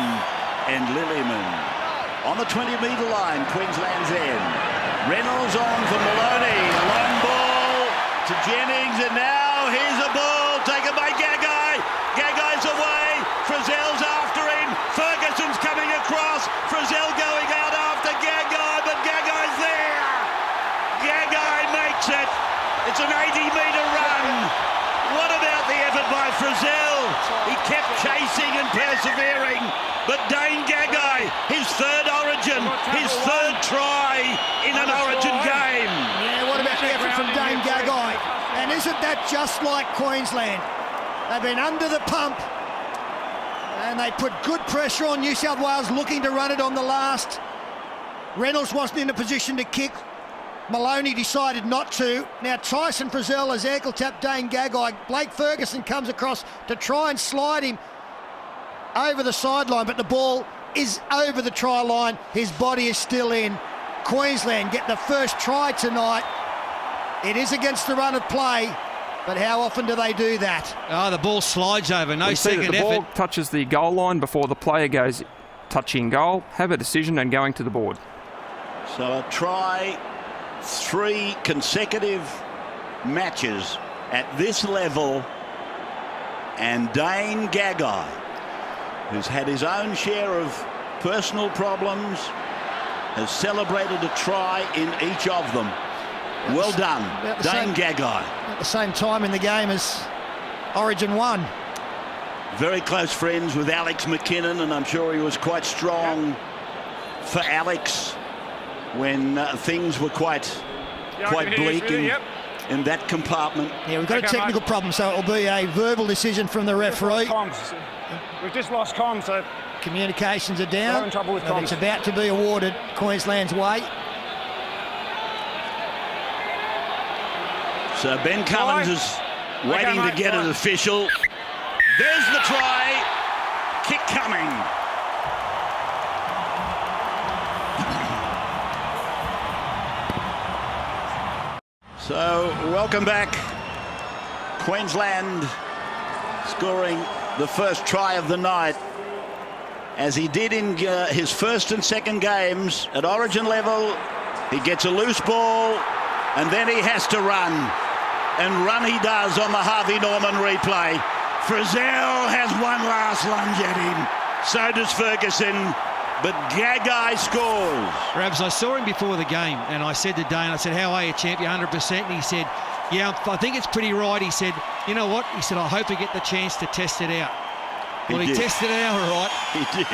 and Lillyman. On the 20-metre line, Queensland's end. Reynolds on for Maloney. A long ball to Jennings, and now here's a ball taken by Gagai. Gagai's away. Frizzell's after him. Ferguson's coming across. Frizzell going out after Gagai, but Gagai's there. Gagai makes it. It's an 80-metre run. What about the effort by Frizzell? He kept chasing and persevering, but Dane Gagai, his third Origin, his third try in an Origin game. Yeah, what about the effort from Dane Gagai? And isn't that just like Queensland? They've been under the pump, and they put good pressure on New South Wales looking to run it on the last. Reynolds wasn't in a position to kick. Maloney decided not to. Now Tyson Frizzell has ankle tapped Dane Gagai. Blake Ferguson comes across to try and slide him over the sideline, but the ball is over the try line. His body is still in. Queensland get the first try tonight. It is against the run of play, but how often do they do that? Oh, the ball slides over. No second effort. The ball touches the goal line before the player goes touching goal. Have a decision and going to the board. So a try, 3 consecutive matches at this level, and Dane Gagai, who's had his own share of personal problems, has celebrated a try in each of them. Well done, Dane Gagai. At the same time in the game as Origin 1. Very close friends with Alex McKinnon, and I'm sure he was quite strong for Alex when things were quite bleak in that compartment. Yeah, we've got a technical problem, so it'll be a verbal decision from the referee. We've just lost comms, so communications are down. We're in trouble with comms. It's about to be awarded Queensland's way. So Ben Cummins is waiting to get it official. There's the try. Kick coming. So welcome back. Queensland scoring the first try of the night, as he did in his first and second games at Origin level. He gets a loose ball and then he has to run. And run he does on the Harvey Norman replay. Frizzell has one last lunge at him. So does Ferguson. but Gagai scores. Rabs, I saw him before the game, and I said to Dane, I said, how are you, champ? You're 100%? And he said, yeah, I think it's pretty right. He said, you know what? He said, I hope we get the chance to test it out. Well, he tested it out all right. He did.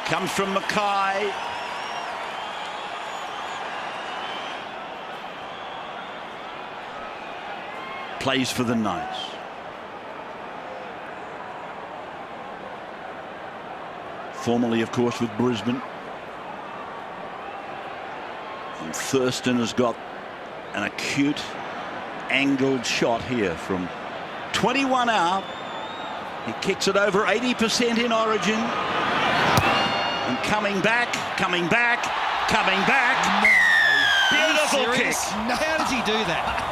Comes from Mackay. Plays for the Knights. Formerly, of course, with Brisbane. And Thurston has got an acute angled shot here from 21 out. He kicks it over 80% in Origin. And coming back. Beautiful kick. How does he do that?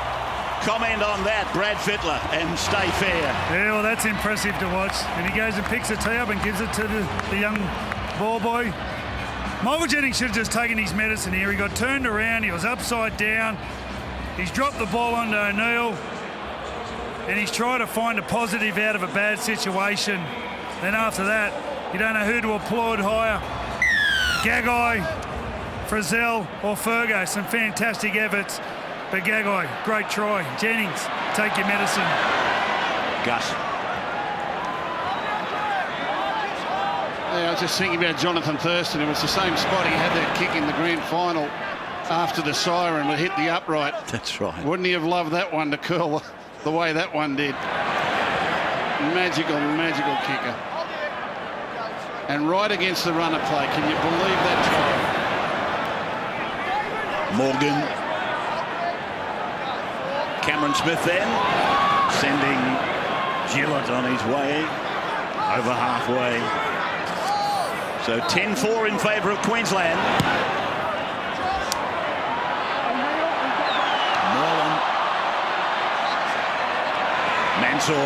Comment on that, Brad Fittler, and stay fair. Yeah, well, that's impressive to watch. And he goes and picks the tee up and gives it to the young ball boy. Michael Jennings should have just taken his medicine here. He got turned around. He was upside down. He's dropped the ball onto O'Neill. And he's trying to find a positive out of a bad situation. Then after that, you don't know who to applaud higher. Gagai, Frizzell or Fergo. Some fantastic efforts. But Gagai, great try. Jennings, take your medicine. Gus. Yeah, I was just thinking about Jonathan Thurston. It was the same spot he had that kick in the grand final after the siren would hit the upright. That's right. Wouldn't he have loved that one to curl the way that one did? Magical kicker. And right against the runner play. Can you believe that try? Morgan. Cameron Smith then sending Gillett on his way over halfway. So 10-4 in favour of Queensland. Moreland. Mansour.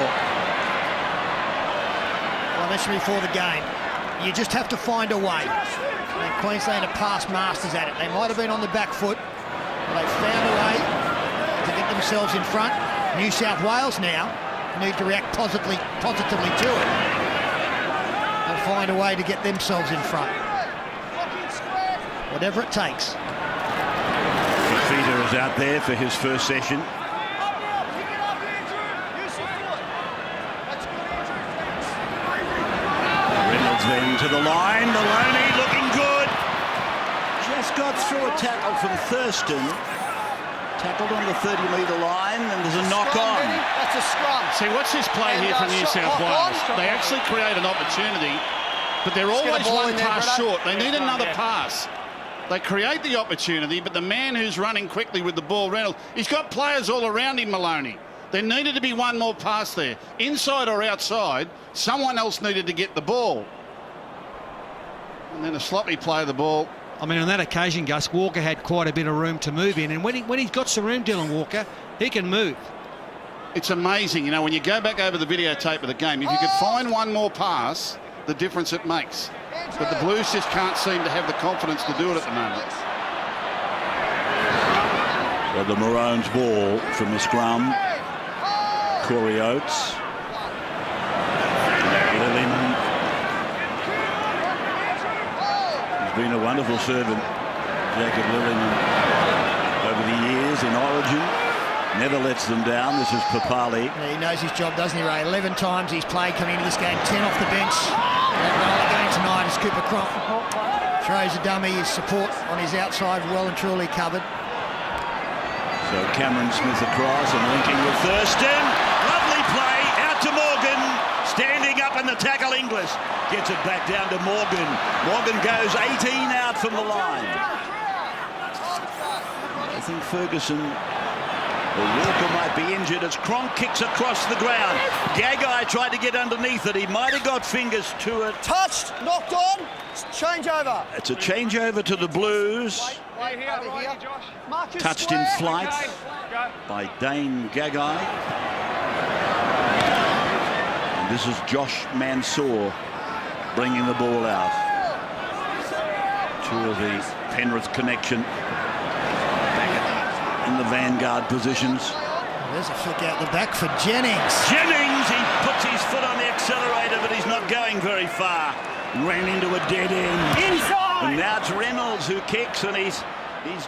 Well, I mentioned before the game, you just have to find a way. And Queensland are past masters at it. They might have been on the back foot, but they found a way to get themselves in front. New South Wales now need to react positively to it and find a way to get themselves in front. Whatever it takes. Fifita is out there for his first session. Reynolds then to the line. Maloney looking good. Just got through a tackle from Thurston. Tackled on the 30-metre line, and there's a knock on. That's a scrum. See, what's this play here from New South Wales? They actually create an opportunity, but they're always one pass short. They need another pass. They create the opportunity, but the man who's running quickly with the ball, Reynolds, he's got players all around him, Maloney. There needed to be one more pass there. Inside or outside, someone else needed to get the ball. And then a sloppy play of the ball. I mean, on that occasion, Gus, Walker had quite a bit of room to move in. And when he's got some room, Dylan Walker, he can move. It's amazing, you know, when you go back over the videotape of the game, if you could find one more pass, the difference it makes. But the Blues just can't seem to have the confidence to do it at the moment. So the Maroons ball from the scrum. Corey Oates. Lilliman. Been a wonderful servant, Jacob Lilliman, over the years in Origin. Never lets them down. This is Papali. Yeah, he knows his job, doesn't he, Ray? 11 times he's played coming into this game, 10 off the bench. Again tonight is Cooper Cronk. Throws a dummy, his support on his outside well and truly covered. So Cameron Smith across and linking with Thurston. Lovely play, out to Morgan. Standing up in the tackle, Inglis. Gets it back down to Morgan. Morgan goes 18 out from the line. I think Ferguson or Walker might be injured as Cronk kicks across the ground. Gagai tried to get underneath it. He might have got fingers to it. Touched, knocked on, changeover. It's a changeover to the Blues. Touched in flight by Dane Gagai. And this is Josh Mansour bringing the ball out. Two of the Penrith connection back in the vanguard positions. There's a flick out the back for Jennings. Jennings, he puts his foot on the accelerator, but he's not going very far. Ran into a dead end. And now it's Reynolds who kicks, and he's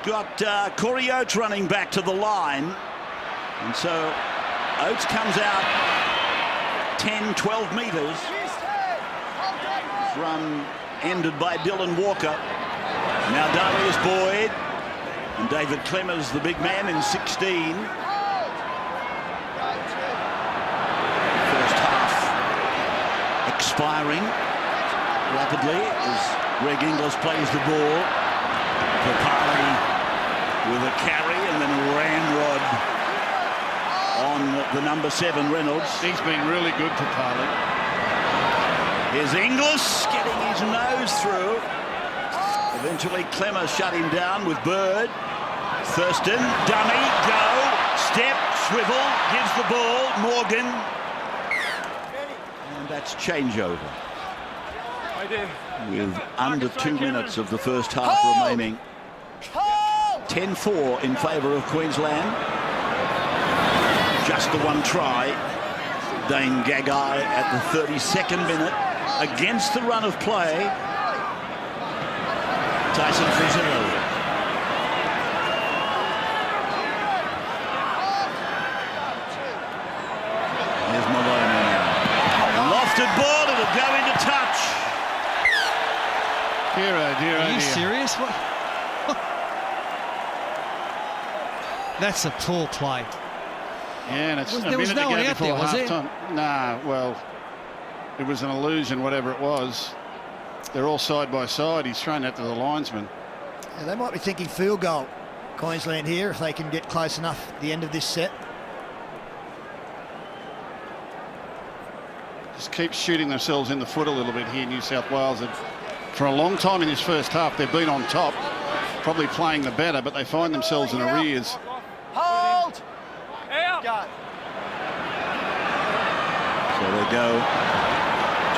got Corey Oates running back to the line. And so Oates comes out 10, 12 metres. Run ended by Dylan Walker. Now Darius Boyd and David Clemmers, the big man, in 16. First half expiring rapidly as Greg Inglis plays the ball. Papali with a carry, and then Ramrod on the number 7, Reynolds. He's been really good, Papali. Here's Inglis getting his nose through. Eventually Clemmer shut him down with Bird. Thurston, dummy, go, step, swivel, gives the ball, Morgan. And that's changeover. With under 2 minutes of the first half remaining. 10-4 in favour of Queensland. Just the one try. Dane Gagai at the 32nd minute against the run of play. Tyson Frizell. Here's Maloney now. Lofted ball, it'll go into touch. Dear, oh dear, oh Are you dear. serious? What? That's a poor play. Yeah, and it's a There was minute no to one go out there, before was there? half-time. Nah, well, it was an illusion, whatever it was. They're all side by side. He's thrown that to the linesman. Yeah, they might be thinking field goal, Queensland, here, if they can get close enough at the end of this set. Just keep shooting themselves in the foot a little bit here, New South Wales. And for a long time in this first half, they've been on top, probably playing the better, but they find themselves in arrears. Hold! Go. So they go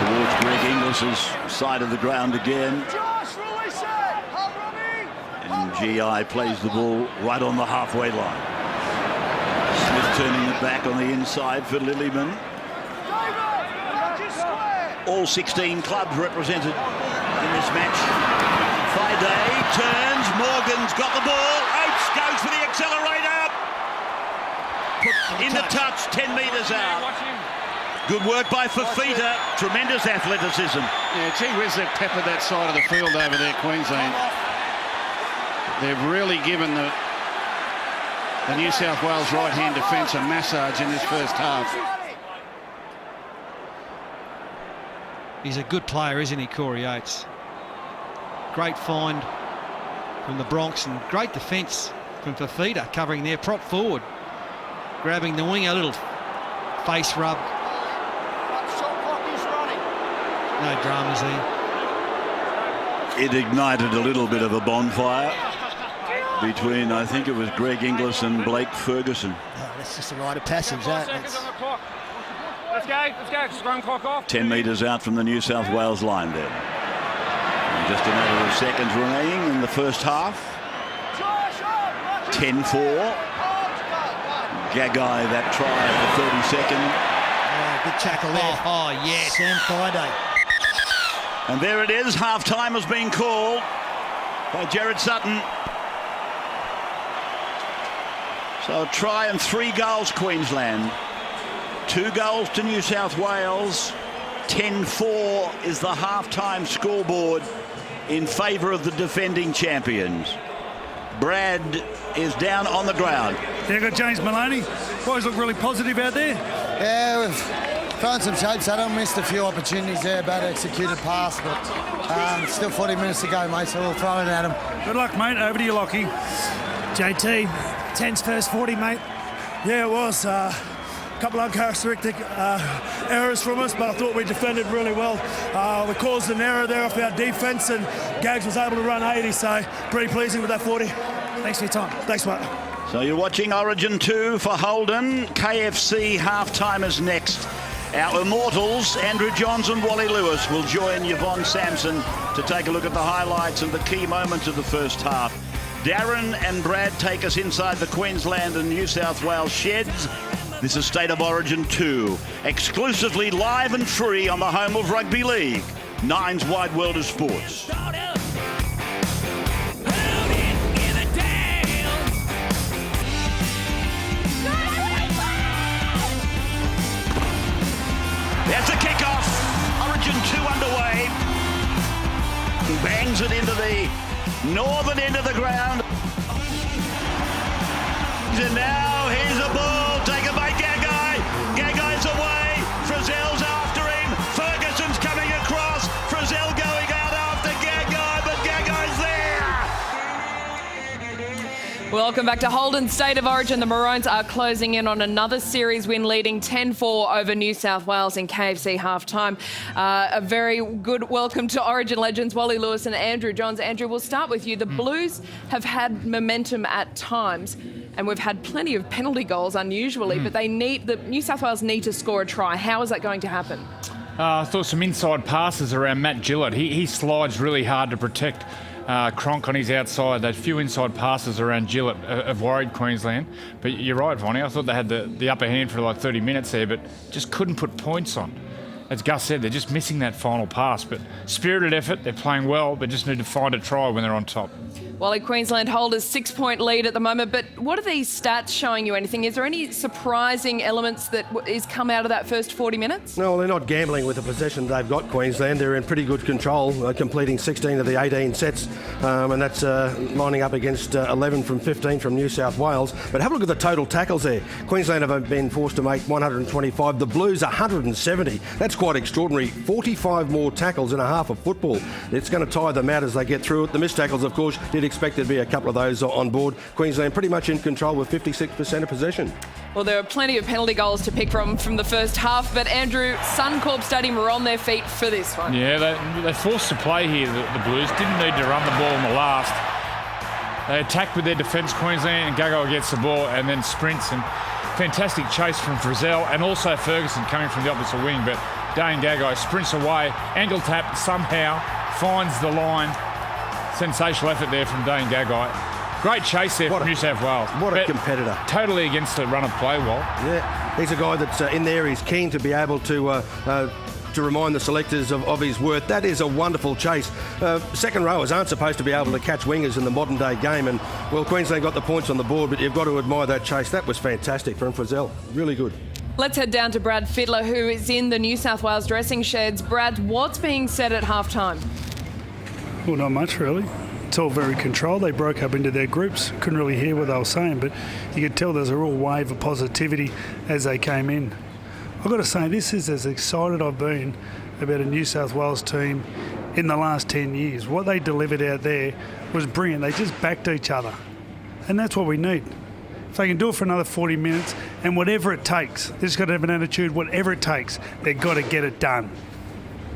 towards Greg Inglis's side of the ground again. Josh, release it! Hold, Robbie! And GI plays the ball right on the halfway line. Smith turning it back on the inside for Lillyman. All 16 clubs represented in this match. Friday turns, Morgan's got the ball, Oates goes for the accelerator. Put into touch, 10 metres out. Good work by Fafita, tremendous athleticism. Yeah, gee whiz, they've peppered that side of the field over there, Queensland. They've really given the New South Wales right-hand defence a massage in this first half. He's a good player, isn't he, Corey Oates? Great find from the Bronx and great defence from Fafita, covering their prop forward. Grabbing the wing, a little face rub. No dramas there. It ignited a little bit of a bonfire between, I think it was Greg Inglis and Blake Ferguson. Oh, that's just a rite of passage, that. Let's go, just run clock off. 10 metres out from the New South Wales line there. And just a matter of seconds remaining in the first half. 10-4. Gagai, that try at the 32nd. Oh, good tackle there. Oh, yes. Sam Friday. And there it is, half-time has been called by Jared Sutton. So a try and 3 goals, Queensland. 2 goals to New South Wales. 10-4 is the half-time scoreboard in favour of the defending champions. Brad is down on the ground. Yeah, got James Maloney. Boys look really positive out there. Yeah, we've found some shapes. I don't missed a few opportunities there, bad executed pass, but still 40 minutes to go, mate, so we'll throw it at him. Good luck, mate. Over to you, Lockie. JT, 10's first 40, mate. Yeah, it was. A couple of uncharacteristic errors from us, but I thought we defended really well. We caused an error there off our defence, and Gags was able to run 80, so pretty pleasing with that 40. Thanks for your time. Thanks, mate. So you're watching Origin 2 for Holden. KFC half-timers next. Our immortals, Andrew Johns and Wally Lewis, will join Yvonne Sampson to take a look at the highlights and the key moments of the first half. Darren and Brad take us inside the Queensland and New South Wales sheds. This is State of Origin 2, exclusively live and free on the home of rugby league, Nine's Wide World of Sports. There's the kick-off. Origin 2 underway. Bangs it into the northern end of the ground. And now here's a ball taken by Gagai. Gagai's away. Frizzell's after him. Ferguson's coming across. Frizzell going out after Gagai, but Gagai's there. Welcome back to Holden State of Origin. The Maroons are closing in on another series win, leading 10-4 over New South Wales in KFC halftime. A very good welcome to Origin legends Wally Lewis and Andrew Johns. Andrew, we'll start with you. The Blues have had momentum at times, and we've had plenty of penalty goals unusually, but the New South Wales need to score a try. How is that going to happen? I thought some inside passes around Matt Gillett. He slides really hard to protect Cronk on his outside. Those few inside passes around Gillett have worried Queensland. But you're right, Vonnie. I thought they had the upper hand for like 30 minutes there, but just couldn't put points on. As Gus said, they're just missing that final pass. But spirited effort, they're playing well, but just need to find a try when they're on top. Wally, Queensland hold a 6-point lead at the moment, but what are these stats showing you anything? Is there any surprising elements that is come out of that first 40 minutes? No, they're not gambling with the possession they've got, Queensland. They're in pretty good control, completing 16 of the 18 sets, and that's lining up against 11 from 15 from New South Wales. But have a look at the total tackles there. Queensland have been forced to make 125. The Blues 170. That's quite extraordinary. 45 more tackles in a half of football. It's going to tire them out as they get through it. The missed tackles, of course, did expect there to be a couple of those on board. Queensland pretty much in control with 56% of possession. Well, there are plenty of penalty goals to pick from the first half, but Andrew, Suncorp Stadium are on their feet for this one. Yeah, they're forced to play here, the Blues. Didn't need to run the ball in the last. They attacked with their defence, Queensland, and Gagai gets the ball and then sprints. And fantastic chase from Frizzell and also Ferguson coming from the opposite wing, but Dane Gagai sprints away, angle tap somehow, finds the line. Sensational effort there from Dane Gagai. Great chase there from New South Wales. What a competitor. Totally against the run of play, Wal. Yeah, he's a guy that's in there. He's keen to be able to remind the selectors of his worth. That is a wonderful chase. Second rowers aren't supposed to be able to catch wingers in the modern day game, and well, Queensland got the points on the board, but you've got to admire that chase. That was fantastic from Frizzell. Really good. Let's head down to Brad Fittler, who is in the New South Wales dressing sheds. Brad, what's being said at halftime? Well, not much really. It's all very controlled. They broke up into their groups. Couldn't really hear what they were saying, but you could tell there's a real wave of positivity as they came in. I've got to say, this is as excited I've been about a New South Wales team in the last 10 years. What they delivered out there was brilliant. They just backed each other. And that's what we need. If they can do it for another 40 minutes, and whatever it takes, they've just got to have an attitude, whatever it takes, they've got to get it done.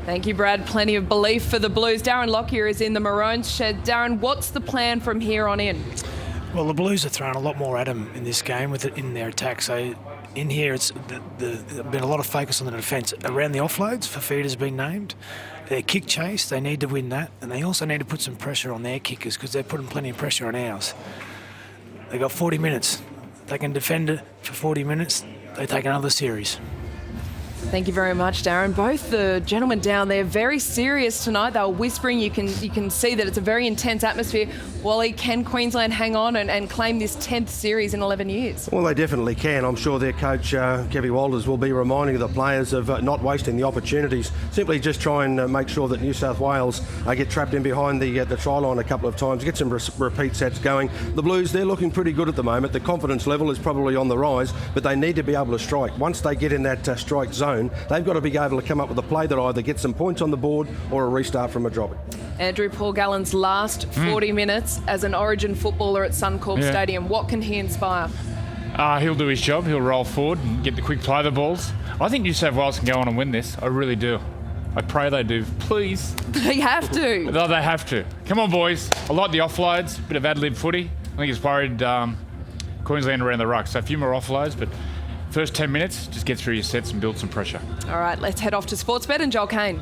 Thank you, Brad. Plenty of belief for the Blues. Darren Lockyer is in the Maroons shed. Darren, what's the plan from here on in? Well, the Blues are throwing a lot more at them in this game with it in their attack. So in here, it's there's been a lot of focus on the defence. Around the offloads, Fafita's been named. Their kick chase, they need to win that. And they also need to put some pressure on their kickers because they're putting plenty of pressure on ours. They've got 40 minutes. If they can defend it for 40 minutes, they take another series. Thank you very much, Darren. Both the gentlemen down there very serious tonight. They were whispering. You can see that it's a very intense atmosphere. Wally, can Queensland hang on and claim this 10th series in 11 years? Well, they definitely can. I'm sure their coach, Kevin Walters, will be reminding the players of not wasting the opportunities. Simply just try and make sure that New South Wales get trapped in behind the try line a couple of times, get some repeat sets going. The Blues, they're looking pretty good at the moment. The confidence level is probably on the rise, but they need to be able to strike. Once they get in that strike zone, they've got to be able to come up with a play that either gets some points on the board or a restart from a drop. Andrew, Paul Gallen's last 40 minutes as an Origin footballer at Suncorp Stadium. What can he inspire? He'll do his job. He'll roll forward and get the quick play the balls. I think New South Wales can go on and win this. I really do. I pray they do. Please. They have to. No, they have to. Come on, boys. I like the offloads. Bit of ad-lib footy. I think it's worried Queensland around the ruck. So a few more offloads, but first 10 minutes, just get through your sets and build some pressure. All right, let's head off to Sportsbet and Joel Kane.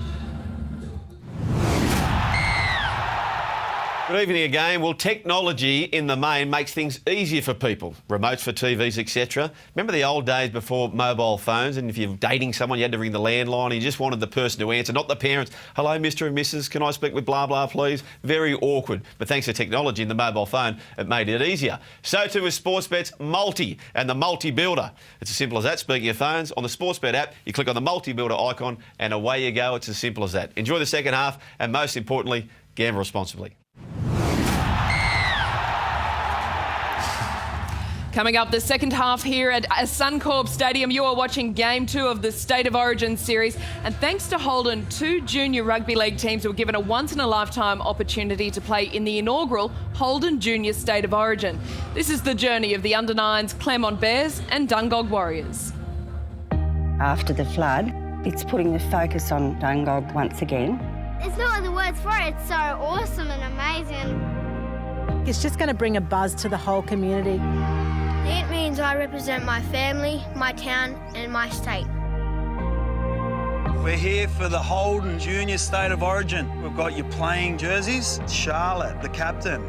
Good evening again. Well, technology in the main makes things easier for people. Remotes for TVs, etc. Remember the old days before mobile phones, and if you're dating someone, you had to ring the landline and you just wanted the person to answer, not the parents. Hello, Mr. and Mrs. Can I speak with blah, blah, please? Very awkward. But thanks to technology in the mobile phone, it made it easier. So too with Sportsbet's Multi and the Multi Builder. It's as simple as that. Speaking of phones, on the Sportsbet app, you click on the Multi Builder icon and away you go. It's as simple as that. Enjoy the second half and most importantly, gamble responsibly. Coming up, the second half here at Suncorp Stadium. You are watching Game 2 of the State of Origin series. And thanks to Holden, 2 junior rugby league teams were given a once-in-a-lifetime opportunity to play in the inaugural Holden Junior State of Origin. This is the journey of the Under-9s Claremont Bears and Dungog Warriors. After the flood, it's putting the focus on Dungog once again. There's no other words for it. It's so awesome and amazing. It's just going to bring a buzz to the whole community. It means I represent my family, my town and my state. We're here for the Holden Junior State of Origin. We've got your playing jerseys. Charlotte, the captain.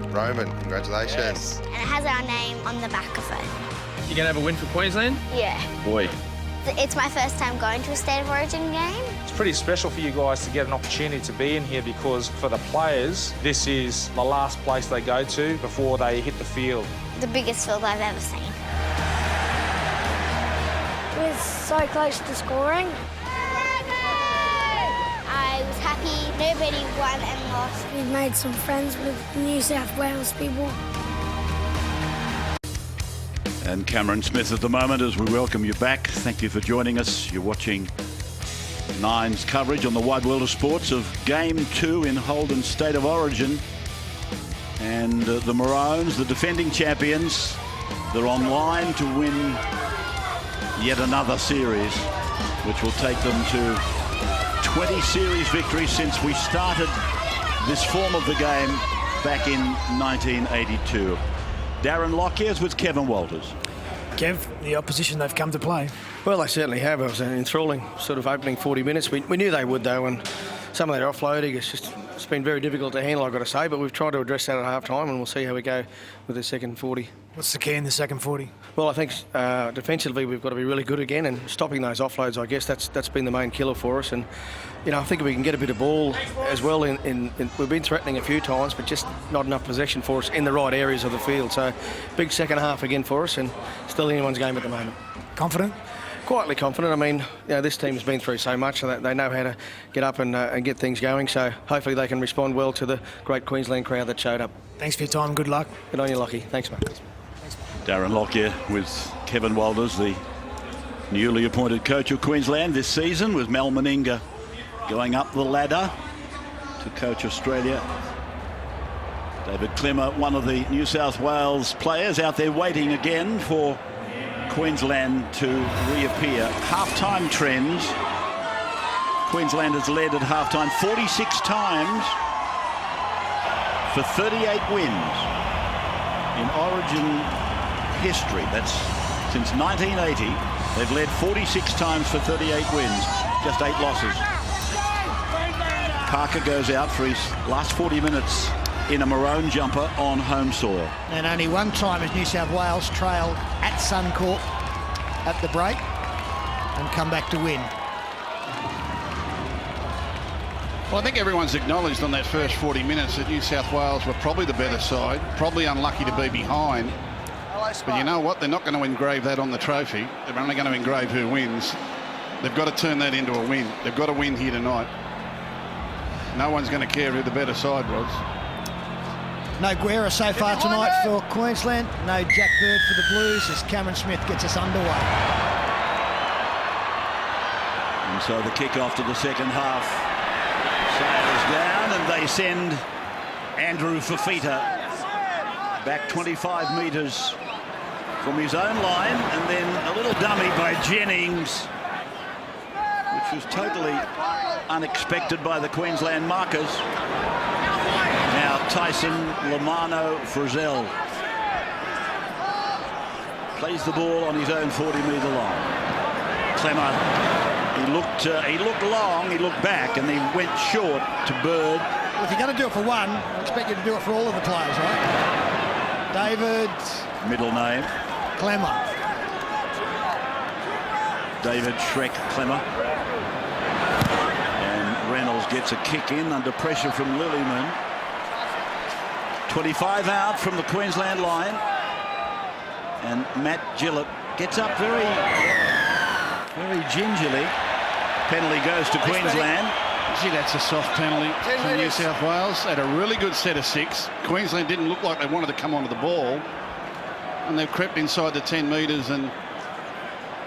Roman, congratulations. Yes. And it has our name on the back of it. You going to have a win for Queensland? Yeah. Boy. It's my first time going to a State of Origin game. It's pretty special for you guys to get an opportunity to be in here because for the players, this is the last place they go to before they hit the field. The biggest field I've ever seen. We're so close to scoring. I was happy. Nobody won and lost. We've made some friends with New South Wales people. And Cameron Smith at the moment as we welcome you back. Thank you for joining us. You're watching Nine's coverage on the wide world of sports of Game 2 in Holden State of Origin. And the Maroons, the defending champions, they're online to win yet another series, which will take them to 20 series victories since we started this form of the game back in 1982. Darren Lockyers with Kevin Walters. Kev, the opposition they've come to play. Well, they certainly have. It was an enthralling sort of opening 40 minutes. We knew they would, though, and some of their offloading, it's been very difficult to handle, I've got to say, but we've tried to address that at half-time, and we'll see how we go with the second 40. What's the key in the second 40? Well, I think defensively we've got to be really good again, and stopping those offloads, I guess, that's been the main killer for us. And, you know, I think if we can get a bit of ball as well, we've been threatening a few times, but just not enough possession for us in the right areas of the field. So, big second half again for us, and still anyone's game at the moment. Confident? Quietly confident. I mean, you know, this team's been through so much, so they know how to get up and get things going. So hopefully they can respond well to the great Queensland crowd that showed up. Thanks for your time. Good luck. Good on you, Lockie. Thanks, mate. Darren Lockyer with Kevin Walters, the newly appointed coach of Queensland this season, with Mal Meninga going up the ladder to coach Australia. David Klemmer, one of the New South Wales players, out there waiting again for Queensland to reappear. Half-time trends. Queensland has led at half-time 46 times for 38 wins in Origin history. That's since 1980. They've led 46 times for 38 wins, just 8 losses. Parker goes out for his last 40 minutes in a maroon jumper on home soil. And only one time has New South Wales trailed at Suncorp at the break and come back to win. Well, I think everyone's acknowledged on that first 40 minutes that New South Wales were probably the better side, probably unlucky to be behind. But you know what? They're not going to engrave that on the trophy. They're only going to engrave who wins. They've got to turn that into a win. They've got to win here tonight. No one's going to care who the better side was. No Guerra so far tonight for Queensland. No Jack Bird for the Blues as Cameron Smith gets us underway. And so the kick-off to the second half sails down, and they send Andrew Fafita back 25 metres from his own line, and then a little dummy by Jennings, which was totally unexpected by the Queensland markers. Now Tyson Lamano Frizzell plays the ball on his own 40-metre line. Clemmer He looked long, he looked back, and he went short to Bird. Well, if you're going to do it for one, I expect you to do it for all of the players, right? David. Middle name. Clemmer. David Shrek Clemmer. And Reynolds gets a kick in under pressure from Lillyman. 25 out from the Queensland line. And Matt Gillett gets up very gingerly. Penalty goes to Queensland. Gee, that's a soft penalty for New South Wales. They had a really good set of 6. Queensland didn't look like they wanted to come onto the ball. And they've crept inside the 10 metres and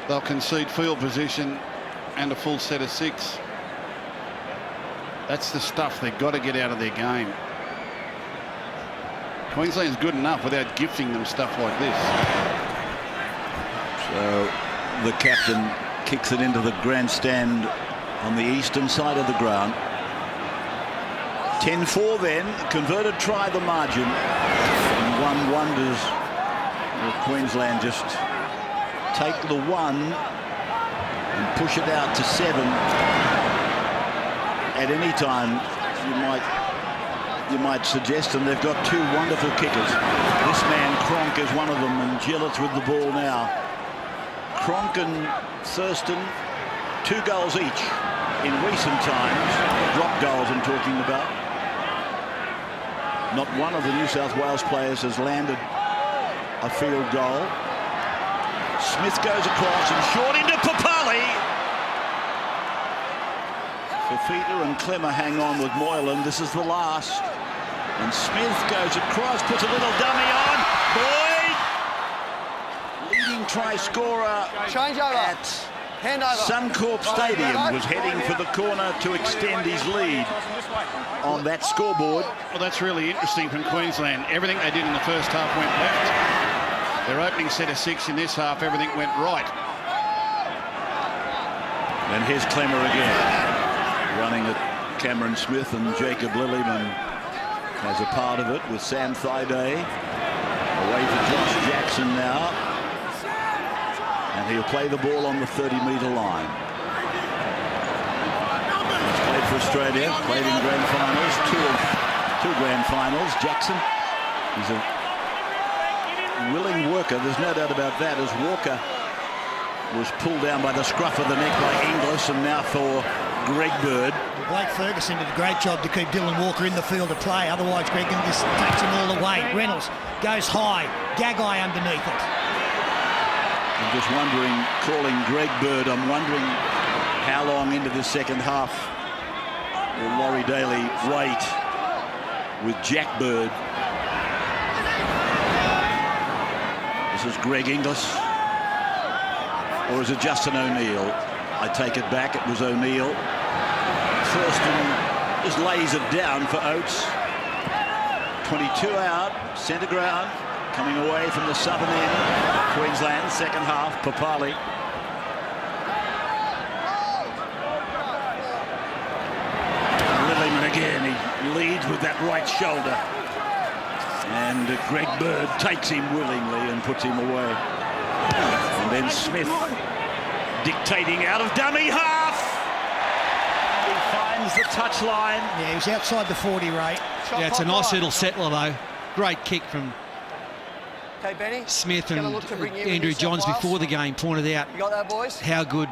they'll concede field position and a full set of 6. That's the stuff they've got to get out of their game. Queensland's good enough without gifting them stuff like this. So the captain kicks it into the grandstand on the eastern side of the ground. 10-4 then, converted try the margin. And one wonders, will Queensland just take the 1 and push it out to 7? At any time, you might suggest, and they've got 2 wonderful kickers. This man Cronk is one of them, and Gillett's with the ball now. Cronk and Thurston, 2 goals each in recent times. Drop goals I'm talking about. Not one of the New South Wales players has landed a field goal. Smith goes across and short into Papali. Fifita and Clemmer hang on with Moylan. This is the last. And Smith goes across, puts a little dummy on. Boyd! Leading try scorer at Suncorp Stadium was heading for the corner to extend his lead on that scoreboard. Well, that's really interesting from Queensland. Everything they did in the first half went left. Their opening set of 6 in this half, everything went right. And here's Clemmer again, running at Cameron Smith, and Jacob Lillyman has a part of it with Sam Thaiday. Away for Josh Jackson now. And he'll play the ball on the 30-metre line. He's played for Australia, played in grand finals, two grand finals. Jackson, he's a willing worker, there's no doubt about that, as Walker was pulled down by the scruff of the neck by Inglis, and now for Greg Bird. Blake Ferguson did a great job to keep Dylan Walker in the field of play, otherwise Greg Inglis takes him all the way. Reynolds goes high, Gagai underneath it. I'm just wondering, calling Greg Bird, I'm wondering how long into the second half will Laurie Daly wait with Jack Bird. This is Greg Inglis. Or is it Justin O'Neill? I take it back, it was O'Neill. Thurston just lays it down for Oates. 22 out, centre ground. Coming away from the southern end, Queensland, second half, Papali. Lillyman again, he leads with that right shoulder. And Greg Bird takes him willingly and puts him away. And then Smith dictating out of dummy half. He finds the touchline. Yeah, he's outside the 40, Ray. Yeah, it's a nice little settler, though. Great kick from Smith, and Andrew Johns before the game pointed out how good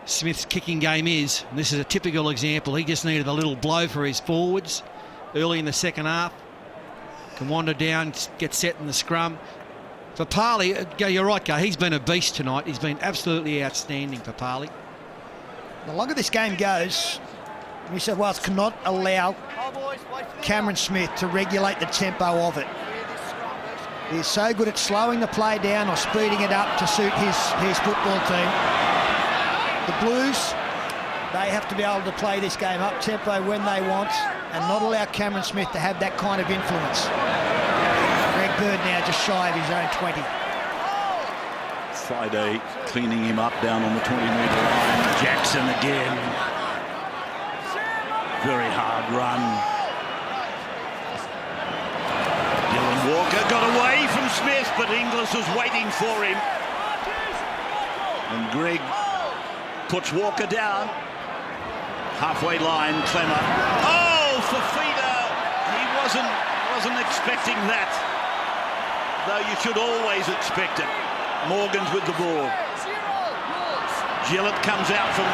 Smith's kicking game is. And this is a typical example. He just needed a little blow for his forwards early in the second half. Can wander down, get set in the scrum. For Papali, you're right, Gar, he's been a beast tonight. He's been absolutely outstanding for Papali. The longer this game goes, New South Wales cannot allow Cameron Smith to regulate the tempo of it. He's so good at slowing the play down or speeding it up to suit his football team. The Blues, they have to be able to play this game up tempo when they want and not allow Cameron Smith to have that kind of influence. Greg Bird now just shy of his own 20. Friday cleaning him up down on the 20-metre line. Jackson again. Very hard run. Dylan Walker got away from Smith, but Inglis was waiting for him. And Greg puts Walker down. Halfway line, Clemmer. Oh, Fifita! He wasn't expecting that. Though you should always expect it. Morgan's with the ball. Gillett comes out from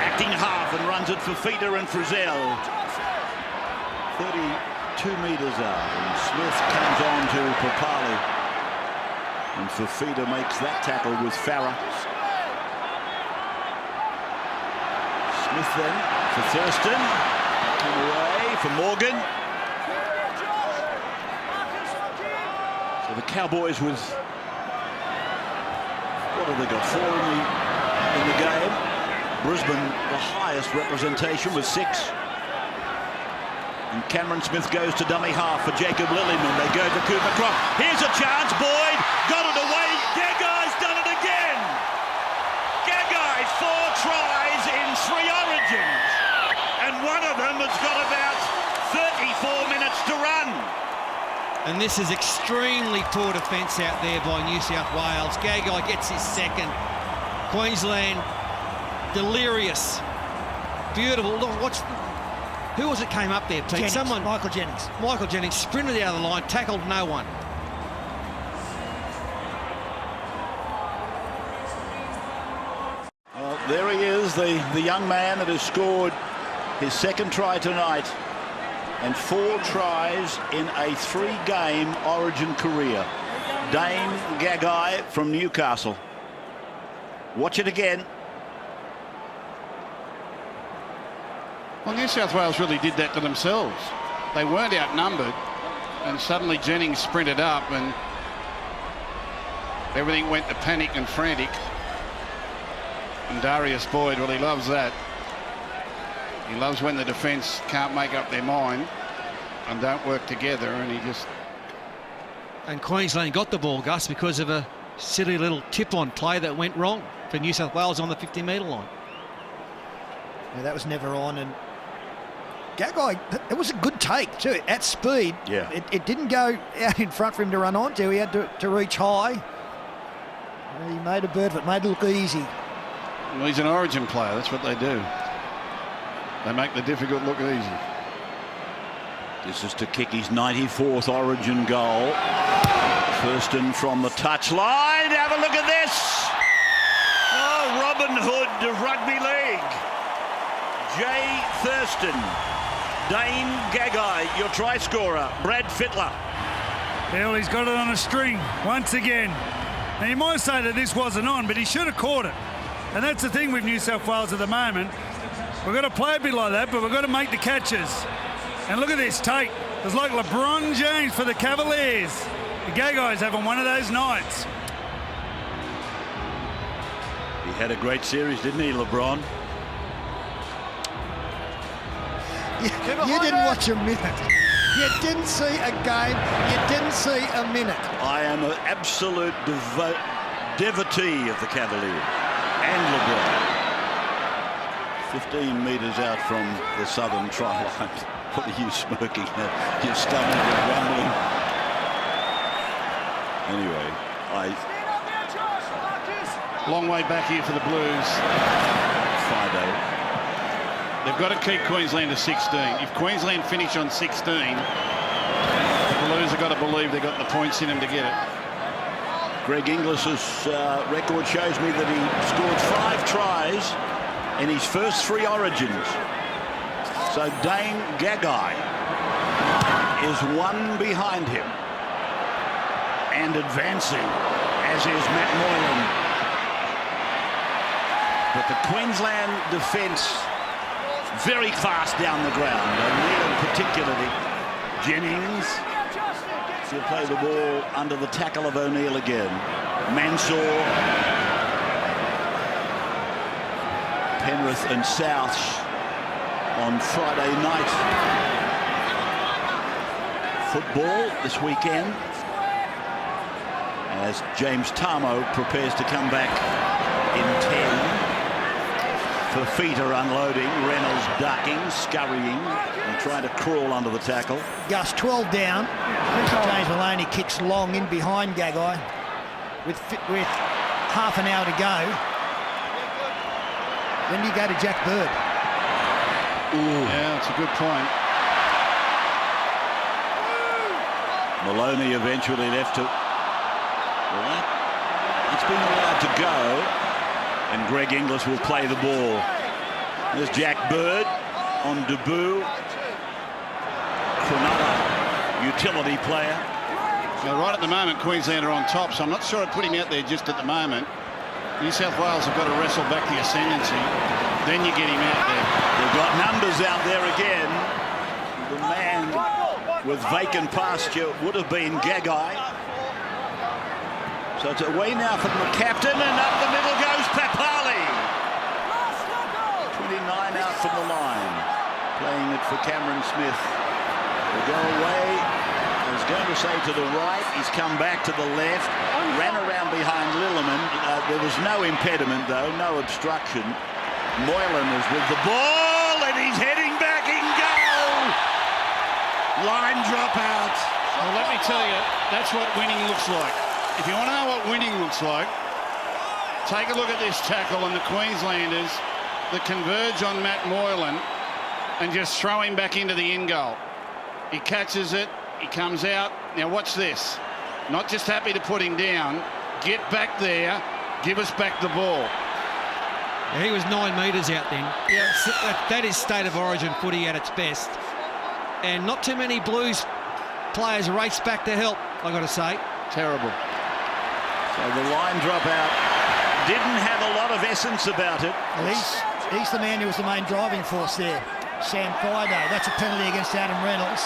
acting half and runs it for Fifita and Frizzell. 32 metres out, and Smith comes on to Papali. And Fifita makes that tackle with Farah. Smith then for Thurston. Come away for Morgan. So the Cowboys with, what have they got, 4 in the game. Brisbane, the highest representation with 6. And Cameron Smith goes to dummy half for Jacob Lillyman. They go to Cooper Croft. Here's a chance. Boyd got it away. Gagai's done it again. Gagai, 4 tries in 3 origins. And one of them has got about 34 minutes to run. And this is extremely poor defence out there by New South Wales. Gagai gets his second. Queensland, delirious. Beautiful. Look, who was it came up there, Pete? Jennings, Michael Jennings. Michael Jennings sprinted out of the line, tackled no one. Well, there he is, the young man that has scored his second try tonight and 4 tries in a 3-game Origin career. Dane Gagai from Newcastle. Watch it again. Well, New South Wales really did that to themselves. They weren't outnumbered, and suddenly Jennings sprinted up and everything went to panic and frantic. And Darius Boyd, well, he loves that. He loves when the defence can't make up their mind and don't work together, and he just... And Queensland got the ball, Gus, because of a silly little tip-on play that went wrong for New South Wales on the 50-metre line. Yeah, that was never on, and Gagai, it was a good take too, at speed. Yeah. It didn't go out in front for him to run onto. He had to reach high. He made a bird of it, made it look easy. Well, he's an Origin player, that's what they do. They make the difficult look easy. This is to kick his 94th Origin goal. Thurston from the touchline. Have a look at this. Oh, Robin Hood of rugby league. Jay Thurston. Dane Gagai, your try scorer. Brad Fittler. Well, he's got it on a string once again. Now, you might say that this wasn't on, but he should have caught it. And that's the thing with New South Wales at the moment. We've got to play a bit like that, but we've got to make the catches. And look at this take. It's like LeBron James for the Cavaliers. The Gagai's having one of those nights. He had a great series, didn't he, LeBron? You didn't watch a minute. You didn't see a game. You didn't see a minute. I am an absolute devotee of the Cavaliers and LeBron. 15 metres out from the southern try line. What are you smirking at? Your stomach is rumbling. Anyway, Long way back here for the Blues. Fido. They've got to keep Queensland to 16. If Queensland finish on 16, the Blues have got to believe they've got the points in them to get it. Greg Inglis's record shows me that he scored 5 tries in his first 3 Origins. So Dane Gagai is 1 behind him and advancing, as is Matt Moylan. But the Queensland defence very fast down the ground. O'Neill particularly. Jennings. He'll play the ball under the tackle of O'Neill again. Mansour. Penrith and South on Friday night football this weekend, as James Tarmo prepares to come back in 10. Fifita unloading, Reynolds ducking, scurrying and trying to crawl under the tackle. Gus, 12 down. James Maloney kicks long in behind Gagai with half an hour to go. Then you go to Jack Bird. Yeah, that's a good point. Maloney eventually left to... Well, it's been allowed to go, and Greg Inglis will play the ball. There's Jack Bird on debut. Another utility player. Now, right at the moment, Queensland are on top, so I'm not sure I'd put him out there just at the moment. New South Wales have got to wrestle back the ascendancy. Then you get him out there. They've got numbers out there again. The man with vacant pasture would have been Gagai. So it's away now from the captain, and up the middle goes Papali. 29 out from the line. Playing it for Cameron Smith. Will go away. I was going to say to the right. He's come back to the left. Ran around behind Lilliman. There was no impediment, though. No obstruction. Moylan is with the ball, and he's heading back in goal. Line dropout. Well, let me tell you, that's what winning looks like. If you want to know what winning looks like, take a look at this tackle on the Queenslanders that converge on Matt Moylan and just throw him back into the end goal. He catches it, he comes out. Now watch this. Not just happy to put him down, get back there, give us back the ball. Yeah, he was 9 metres out then. Yeah, that is state of origin footy at its best. And not too many Blues players race back to help, I've got to say. Terrible. So the line dropout didn't have a lot of essence about it. Well, he's the man who was the main driving force there. Sam Fido. That's a penalty against Adam Reynolds.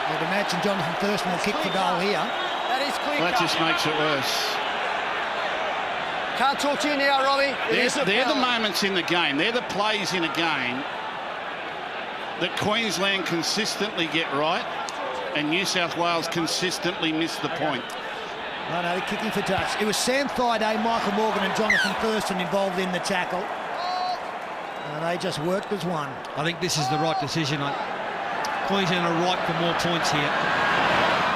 I'd imagine Jonathan Thurston will kick for goal here. That is clear. Well, that just makes it worse. Can't talk to you now, Robbie. They're the moments in the game. They're the plays in a game that Queensland consistently get right and New South Wales consistently miss the point. No, they're kicking for touch. It was Sam Thaiday, Michael Morgan and Jonathan Thurston involved in the tackle. And they just worked as one. I think this is the right decision. Queensland are right for more points here.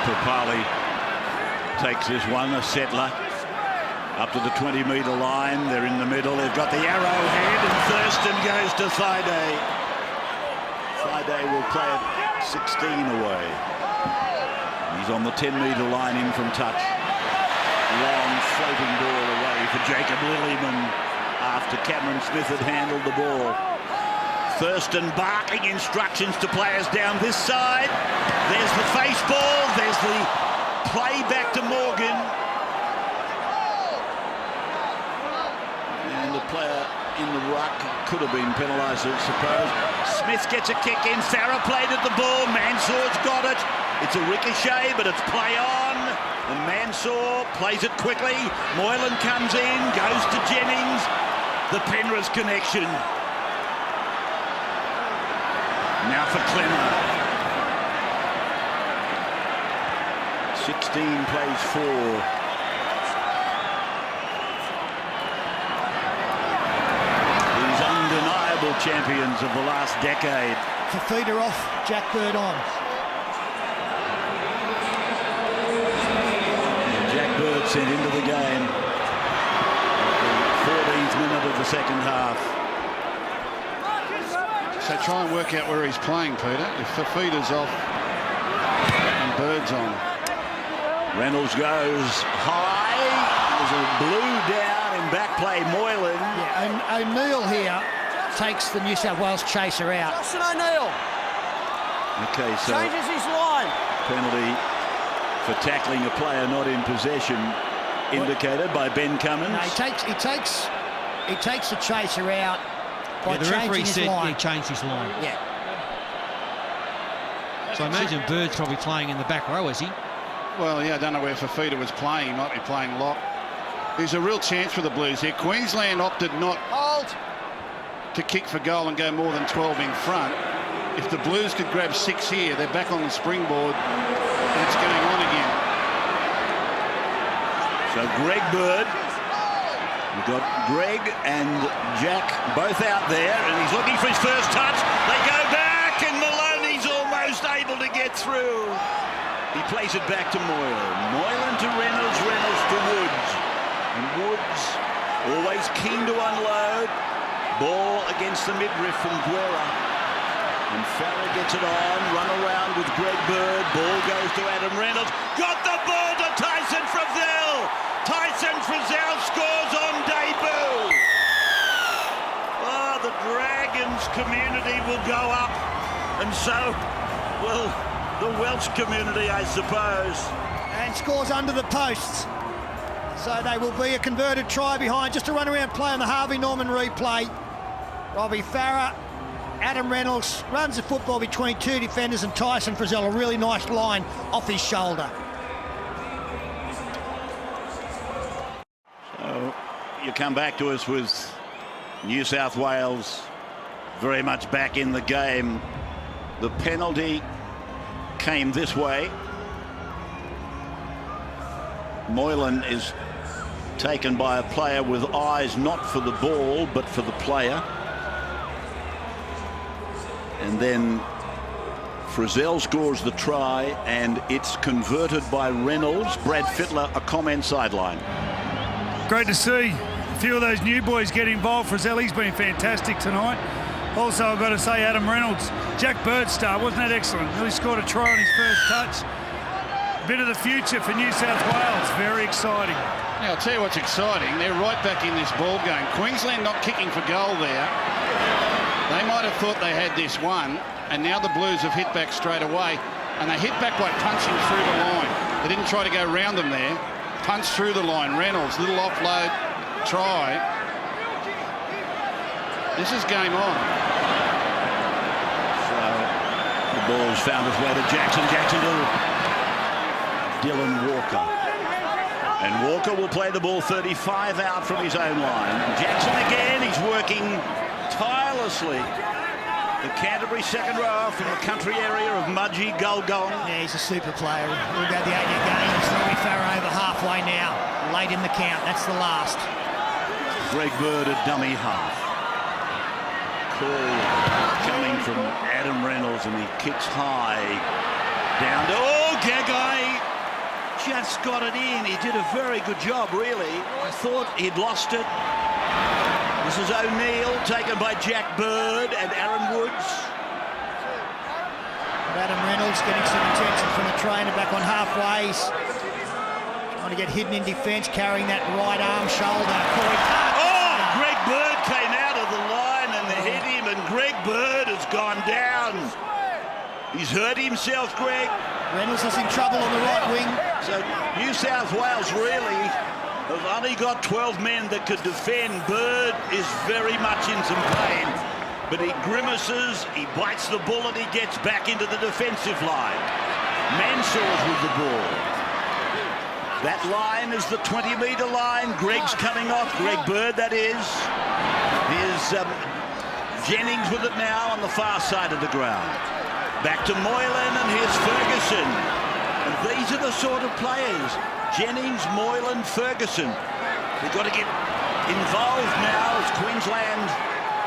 Papali takes this one, a settler. Up to the 20-metre line. They're in the middle. They've got the arrowhead, and Thurston goes to Thaiday. Thaiday will play it 16 away. He's on the 10-metre line in from touch. Long floating ball away for Jacob Lilliman after Cameron Smith had handled the ball. Thurston barking instructions to players down this side. There's the face ball. There's the play back to Morgan. And the player in the ruck could have been penalised, I suppose. Smith gets a kick in. Farah played at the ball. Mansour's got it. It's a ricochet, but it's play on. And Mansour plays it quickly. Moylan comes in, goes to Jennings. The Penrith connection. Now for Clemmer. 16 plays 4. These undeniable champions of the last decade. Fafita off, Jack Bird on. Jack Bird sent into the game. The 14th minute of the second half. So try and work out where he's playing, Peter. If Fafita's off and Bird's on. Reynolds goes high. There's a blue down in back play Moylan. Yeah, O'Neill here takes the New South Wales chaser out. Justin O'Neill. Okay, so changes his line. Penalty for tackling a player not in possession indicated by Ben Cummins. No, he takes the chaser out by the referee said line. he changed his line. Yeah. So I imagine Bird's probably playing in the back row, is he? Well, yeah, I don't know where Fafita was playing. He might be playing lock. There's a real chance for the Blues here. Queensland opted not to kick for goal and go more than 12 in front. If the Blues could grab 6 here, they're back on the springboard and it's going on again. So Greg Bird, we've got Greg and Jack both out there, and he's looking for his first touch. They go back, and Maloney's almost able to get through. He plays it back to Moylan. Moylan to Reynolds, Reynolds to Woods. And Woods, always keen to unload. Ball against the midriff from Guerra. And Farah gets it on, run around with Greg Bird. Ball goes to Adam Reynolds. Got the ball to Tyson Frizzell. Tyson Frizzell scores on debut. Oh, the Dragons community will go up. And so will the Welsh community, I suppose. And scores under the posts. So they will be a converted try behind. Just a run around play on the Harvey Norman replay. Robbie Farah, Adam Reynolds runs the football between two defenders, and Tyson Frizzell, a really nice line off his shoulder. So you come back to us with New South Wales very much back in the game. The penalty came this way. Moylan is taken by a player with eyes not for the ball but for the player. And then Frizzell scores the try, and it's converted by Reynolds. Brad Fittler, a comment sideline. Great to see a few of those new boys get involved. Frizzell, he's been fantastic tonight. Also, I've got to say, Adam Reynolds, Jack Bird star, wasn't that excellent? Really scored a try on his first touch. Bit of the future for New South Wales, very exciting. Now, I'll tell you what's exciting, they're right back in this ball game. Queensland not kicking for goal there. They might have thought they had this one, and now the Blues have hit back straight away, and they hit back by punching through the line. They didn't try to go round them there. Punch through the line. Reynolds, little offload try. This is game on. So the ball's found its way to Jackson. Jackson to Dylan Walker. And Walker will play the ball 35 out from his own line. Jackson again, he's working tirelessly. The Canterbury second row from the country area of Mudgee, Gulgong. Yeah, he's a super player. We're about the 8-year game. It's Robbie Farah over halfway now. Late in the count. That's the last. Greg Bird at dummy half. Call coming from Adam Reynolds, and he kicks high down to... Oh, Gagai just got it in. He did a very good job, really. I thought he'd lost it. This is O'Neill, taken by Jack Bird and Aaron Woods. Adam Reynolds getting some attention from the trainer back on halfways. Trying to get hidden in defence, carrying that right arm shoulder. Oh, Greg Bird came out of the line and they hit him, and Greg Bird has gone down. He's hurt himself, Greg. Reynolds is in trouble on the right wing. So New South Wales really have only got 12 men that could defend. Bird is very much in some pain, but he grimaces, he bites the bullet, he gets back into the defensive line. Mansour's with the ball. That line is the 20-metre line. Greg's coming off, Greg Bird that is. Here's Jennings with it now on the far side of the ground. Back to Moylan, and here's Ferguson. And these are the sort of players. Jennings, Moylan, Ferguson. We've got to get involved now as Queensland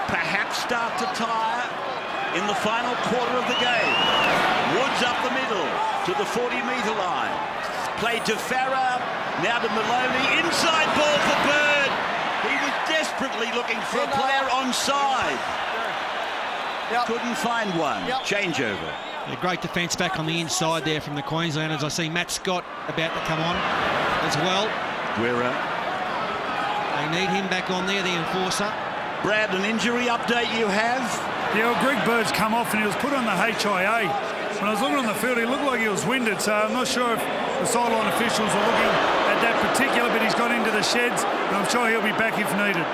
perhaps start to tire in the final quarter of the game. Woods up the middle to the 40-metre line. Played to Farah, now to Maloney. Inside ball for Bird. He was desperately looking for a player onside. Couldn't find one. Changeover. Yeah, great defence back on the inside there from the Queenslanders. I see Matt Scott about to come on as well. Guerra. They need him back on there, the enforcer. Brad, an injury update you have? Yeah, well, Greg Bird's come off and he was put on the HIA. When I was looking on the field, he looked like he was winded, so I'm not sure if the sideline officials are looking at that particular, but he's got into the sheds, and I'm sure he'll be back if needed.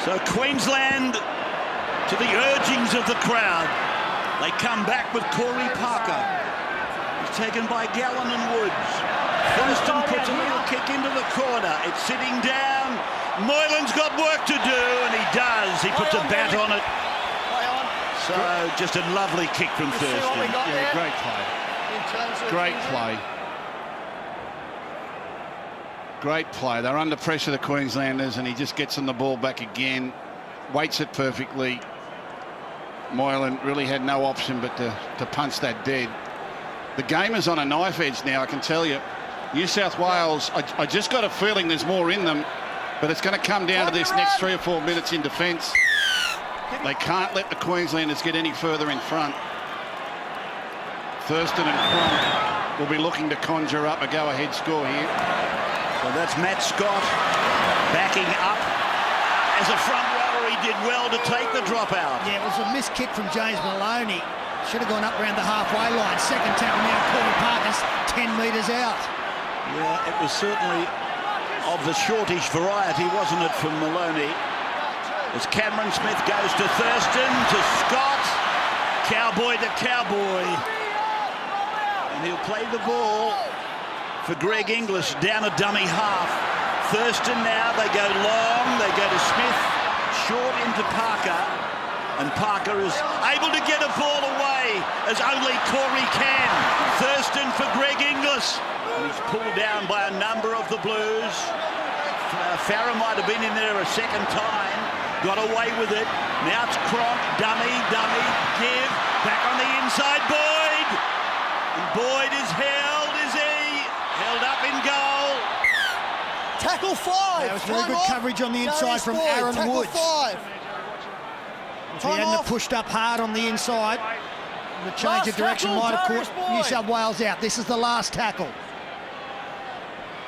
So Queensland, to the urgings of the crowd, they come back with Corey Parker. He's taken by Gallen and Woods. Thurston puts a little kick into the corner. It's sitting down. Moylan's got work to do, and he does. He puts a bat on it. So just a lovely kick from Thurston. Yeah, great play. Great play. Great play. They're under pressure, the Queenslanders, and he just gets them the ball back again. Waits it perfectly. Moylan really had no option but to punch that dead. The game is on a knife edge now, I can tell you. New South Wales, I just got a feeling there's more in them, but it's going to come down to this next 3 or 4 minutes in defence. They can't let the Queenslanders get any further in front. Thurston and Cronk will be looking to conjure up a go-ahead score here. So that's Matt Scott backing up. As a front rower, he did well to take the dropout. Yeah, it was a missed kick from James Maloney. Should have gone up around the halfway line. Second tackle now, Corey Parker's 10 metres out. Yeah, it was certainly of the shortish variety, wasn't it, from Maloney? As Cameron Smith goes to Thurston, to Scott, cowboy to cowboy. And he'll play the ball for Greg Inglis down a dummy half. Thurston now, they go long, they go to Smith, short into Parker, and Parker is able to get a ball away as only Corey can. Thurston for Greg Inglis, and he's pulled down by a number of the Blues. Farah might have been in there a second time, got away with it. Now it's Cronk, dummy, give, back on the inside, Boyd. And Boyd is held, is he? Held up in goal. Tackle 5. That was very good coverage on the inside from Aaron Woods. Tackle 5. If he hadn't have pushed up hard on the inside, the change of direction might have caught New South Wales out. This is the last tackle.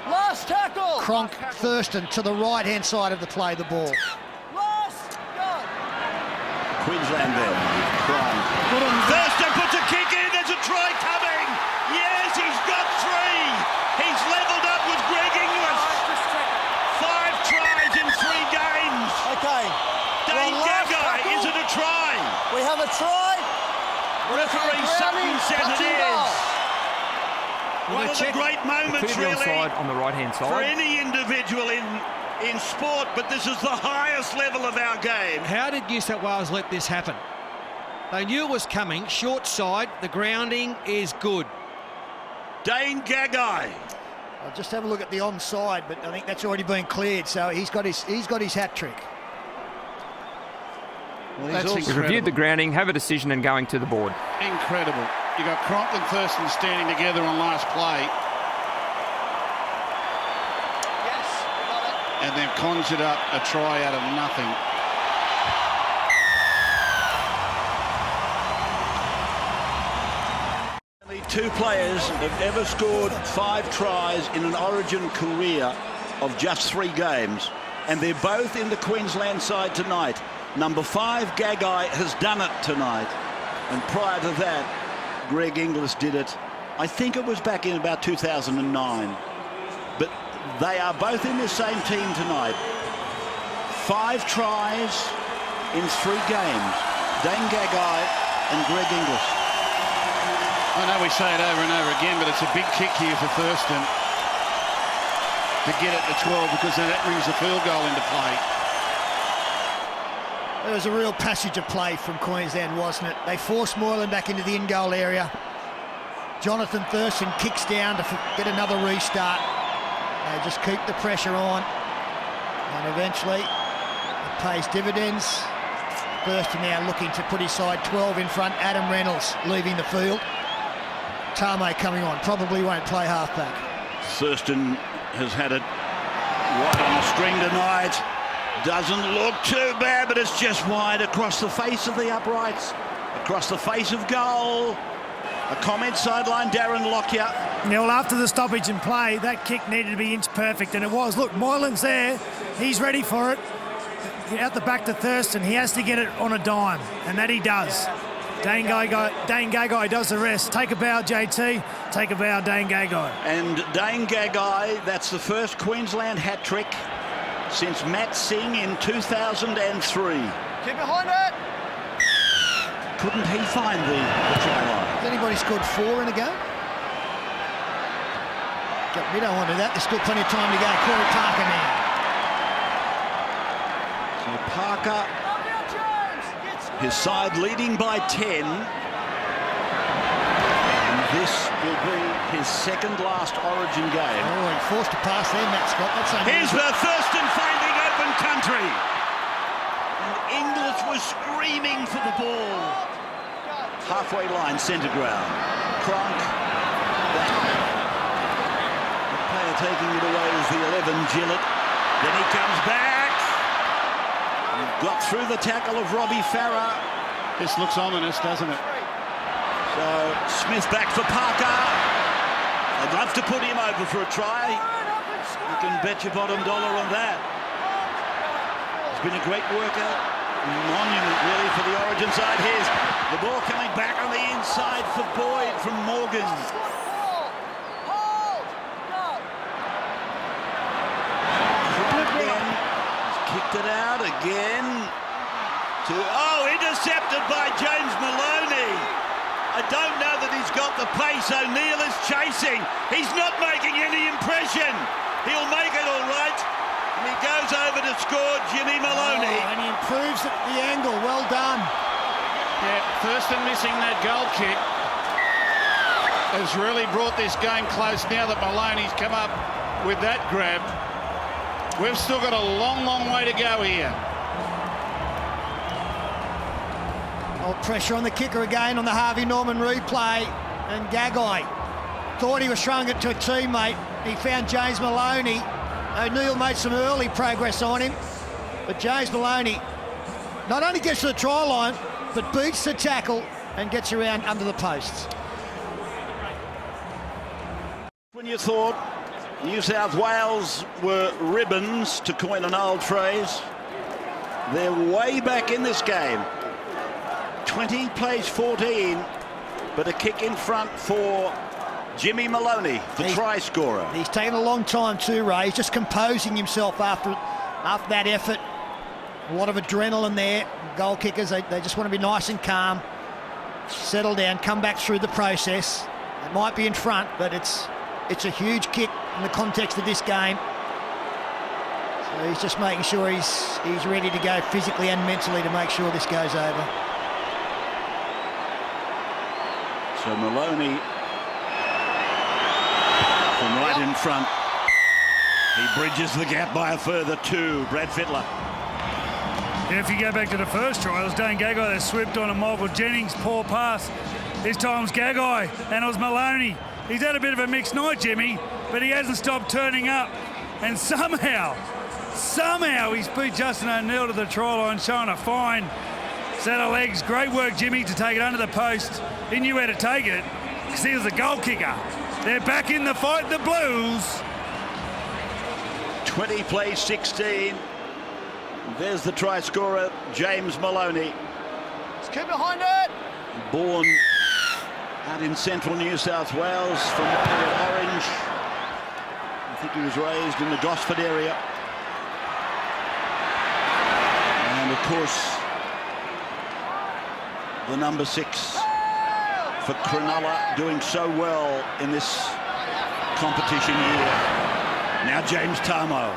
Last tackle. Cronk, Thurston to the right-hand side of the play, the ball. Last go. Queensland then. Cronk. Thurston puts a kick in. There's a try coming. Yes, he's got 3. He's levelled up with Greg Inglis. 5 tries in 3 games. Okay. Dane Gagai, is it a try? We have a try. Referee Sutton says it is. One of the great moments, really, on the right-hand side for any individual in sport, but this is the highest level of our game. How did New South Wales let this happen? They knew it was coming. Short side, the grounding is good. Dane Gagai. I'll just have a look at the onside, but I think that's already been cleared, so he's got his hat trick. Well, We've reviewed the grounding, have a decision and going to the board. Incredible. You got Cronk and Thurston standing together on last play. Yes, we got it. And they've conjured up a try out of nothing. Only 2 players have ever scored 5 tries in an Origin career of just 3 games, and they're both in the Queensland side tonight. Number 5, Gagai, has done it tonight, and prior to that, Greg Inglis did it. I think it was back in about 2009, but they are both in the same team tonight. 5 tries in 3 games. Dane Gagai and Greg Inglis. I know we say it over and over again, but it's a big kick here for Thurston to get it to 12, because then that brings the field goal into play. It was a real passage of play from Queensland, wasn't it? They forced Moylan back into the in-goal area. Jonathan Thurston kicks down to get another restart. They just keep the pressure on, and eventually it pays dividends. Thurston now looking to put his side 12 in front. Adam Reynolds leaving the field. Tame coming on, probably won't play halfback. Thurston has had it right on the string tonight. Doesn't look too bad, but it's just wide across the face of the uprights, across the face of goal. A comment sideline, Darren Lockyer. Yeah, well, after the stoppage in play, that kick needed to be inch perfect, and it was. Look, Moylan's there. He's ready for it. Out the back to Thurston. He has to get it on a dime, and that he does. Dane Gagai does the rest. Take a bow, JT. Take a bow, Dane Gagai. And Dane Gagai, that's the first Queensland hat trick since Matt Singh in 2003. Keep behind it. Couldn't he find the try line? Has anybody scored 4 in a game? We don't want to do that. There's still plenty of time to go. Corey Parker now. So Parker, his side leading by 10. And this will be his second last Origin game. Oh, he forced a pass there, Matt Scott. That's Here's the Thurston finding open country. And Inglis was screaming for the ball. Halfway line, centre ground. Cronk. The player taking it away is the 11, Gillett. Then he comes back. Got through the tackle of Robbie Farah. This looks ominous, doesn't it? So Smith back for Parker. I'd love to put him over for a try. You can bet your bottom dollar on that. He's been a great worker. Monument really for the Origin side. Here's the ball coming back on the inside for Boyd from Morgan. Again, he's kicked it out again. Intercepted by James Maloney. I don't know that he's got the pace. O'Neill is chasing. He's not making any impression. He'll make it all right. And he goes over to score, Jimmy Maloney. And he improves the angle. Well done. Yeah, Thurston missing that goal kick has really brought this game close now that Maloney's come up with that grab. We've still got a long, long way to go here. Oh, pressure on the kicker again on the Harvey Norman replay. And Gagai thought he was throwing it to a teammate. He found James Maloney. O'Neill made some early progress on him. But James Maloney not only gets to the try line, but beats the tackle and gets around under the posts. When you thought New South Wales were ribbons, to coin an old phrase, they're way back in this game. 20 plays 14, but a kick in front for Jimmy Maloney, the try scorer. He's taken a long time too, Ray. He's just composing himself after that effort. A lot of adrenaline there. Goal kickers, they just want to be nice and calm, settle down, come back through the process. It might be in front, but it's a huge kick in the context of this game. So he's just making sure he's ready to go physically and mentally to make sure this goes over. So Maloney from right in front. He bridges the gap by a further two. Brad Fittler. Yeah, if you go back to the first try, it was Dane Gagai that swept on a Michael Jennings, poor pass. This time it's Gagai, and it was Maloney. He's had a bit of a mixed night, Jimmy, but he hasn't stopped turning up. And somehow he's beat Justin O'Neill to the try line, showing a fine set of legs. Great work, Jimmy, to take it under the post. He knew where to take it because he was the goal kicker. They're back in the fight, the Blues. 20 plays 16. There's the try scorer, James Maloney. Let's keep behind it. Born out in central New South Wales from Orange. I think he was raised in the Gosford area. And of course, the number 6 for Cronulla, doing so well in this competition year. Now James Tarmo.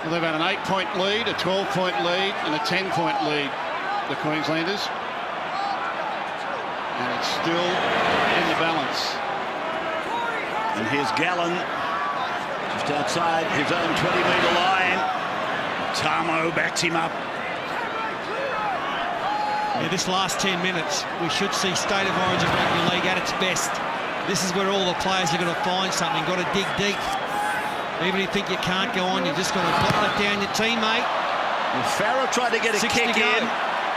Well, they've had an 8-point lead, a 12-point lead, and a 10-point lead, the Queenslanders. And it's still in the balance. And here's Gallen, just outside his own 20-metre line. Tarmo backs him up. Yeah, this last 10 minutes, we should see State of Origin Rugby League at its best. This is where all the players are going to find something, got to dig deep. Even if you think you can't go on, you're just going to not let down your teammate. Well, Farah tried to get a kick in.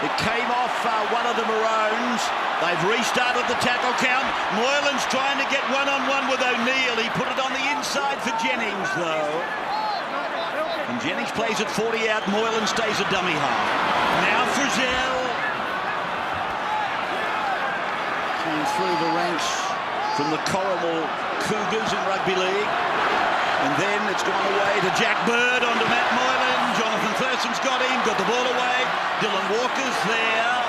It came off one of the Maroons. They've restarted the tackle count. Moylan's trying to get one-on-one with O'Neill. He put it on the inside for Jennings, though. And Jennings plays it 40 out. Moylan stays a dummy half. Now Frizzell. Came through the ranks from the Corrimal Cougars in Rugby League. And then it's gone away to Jack Bird onto Matt Moylan. Jonathan Thurston's got him, got the ball away. Dylan Walker's there.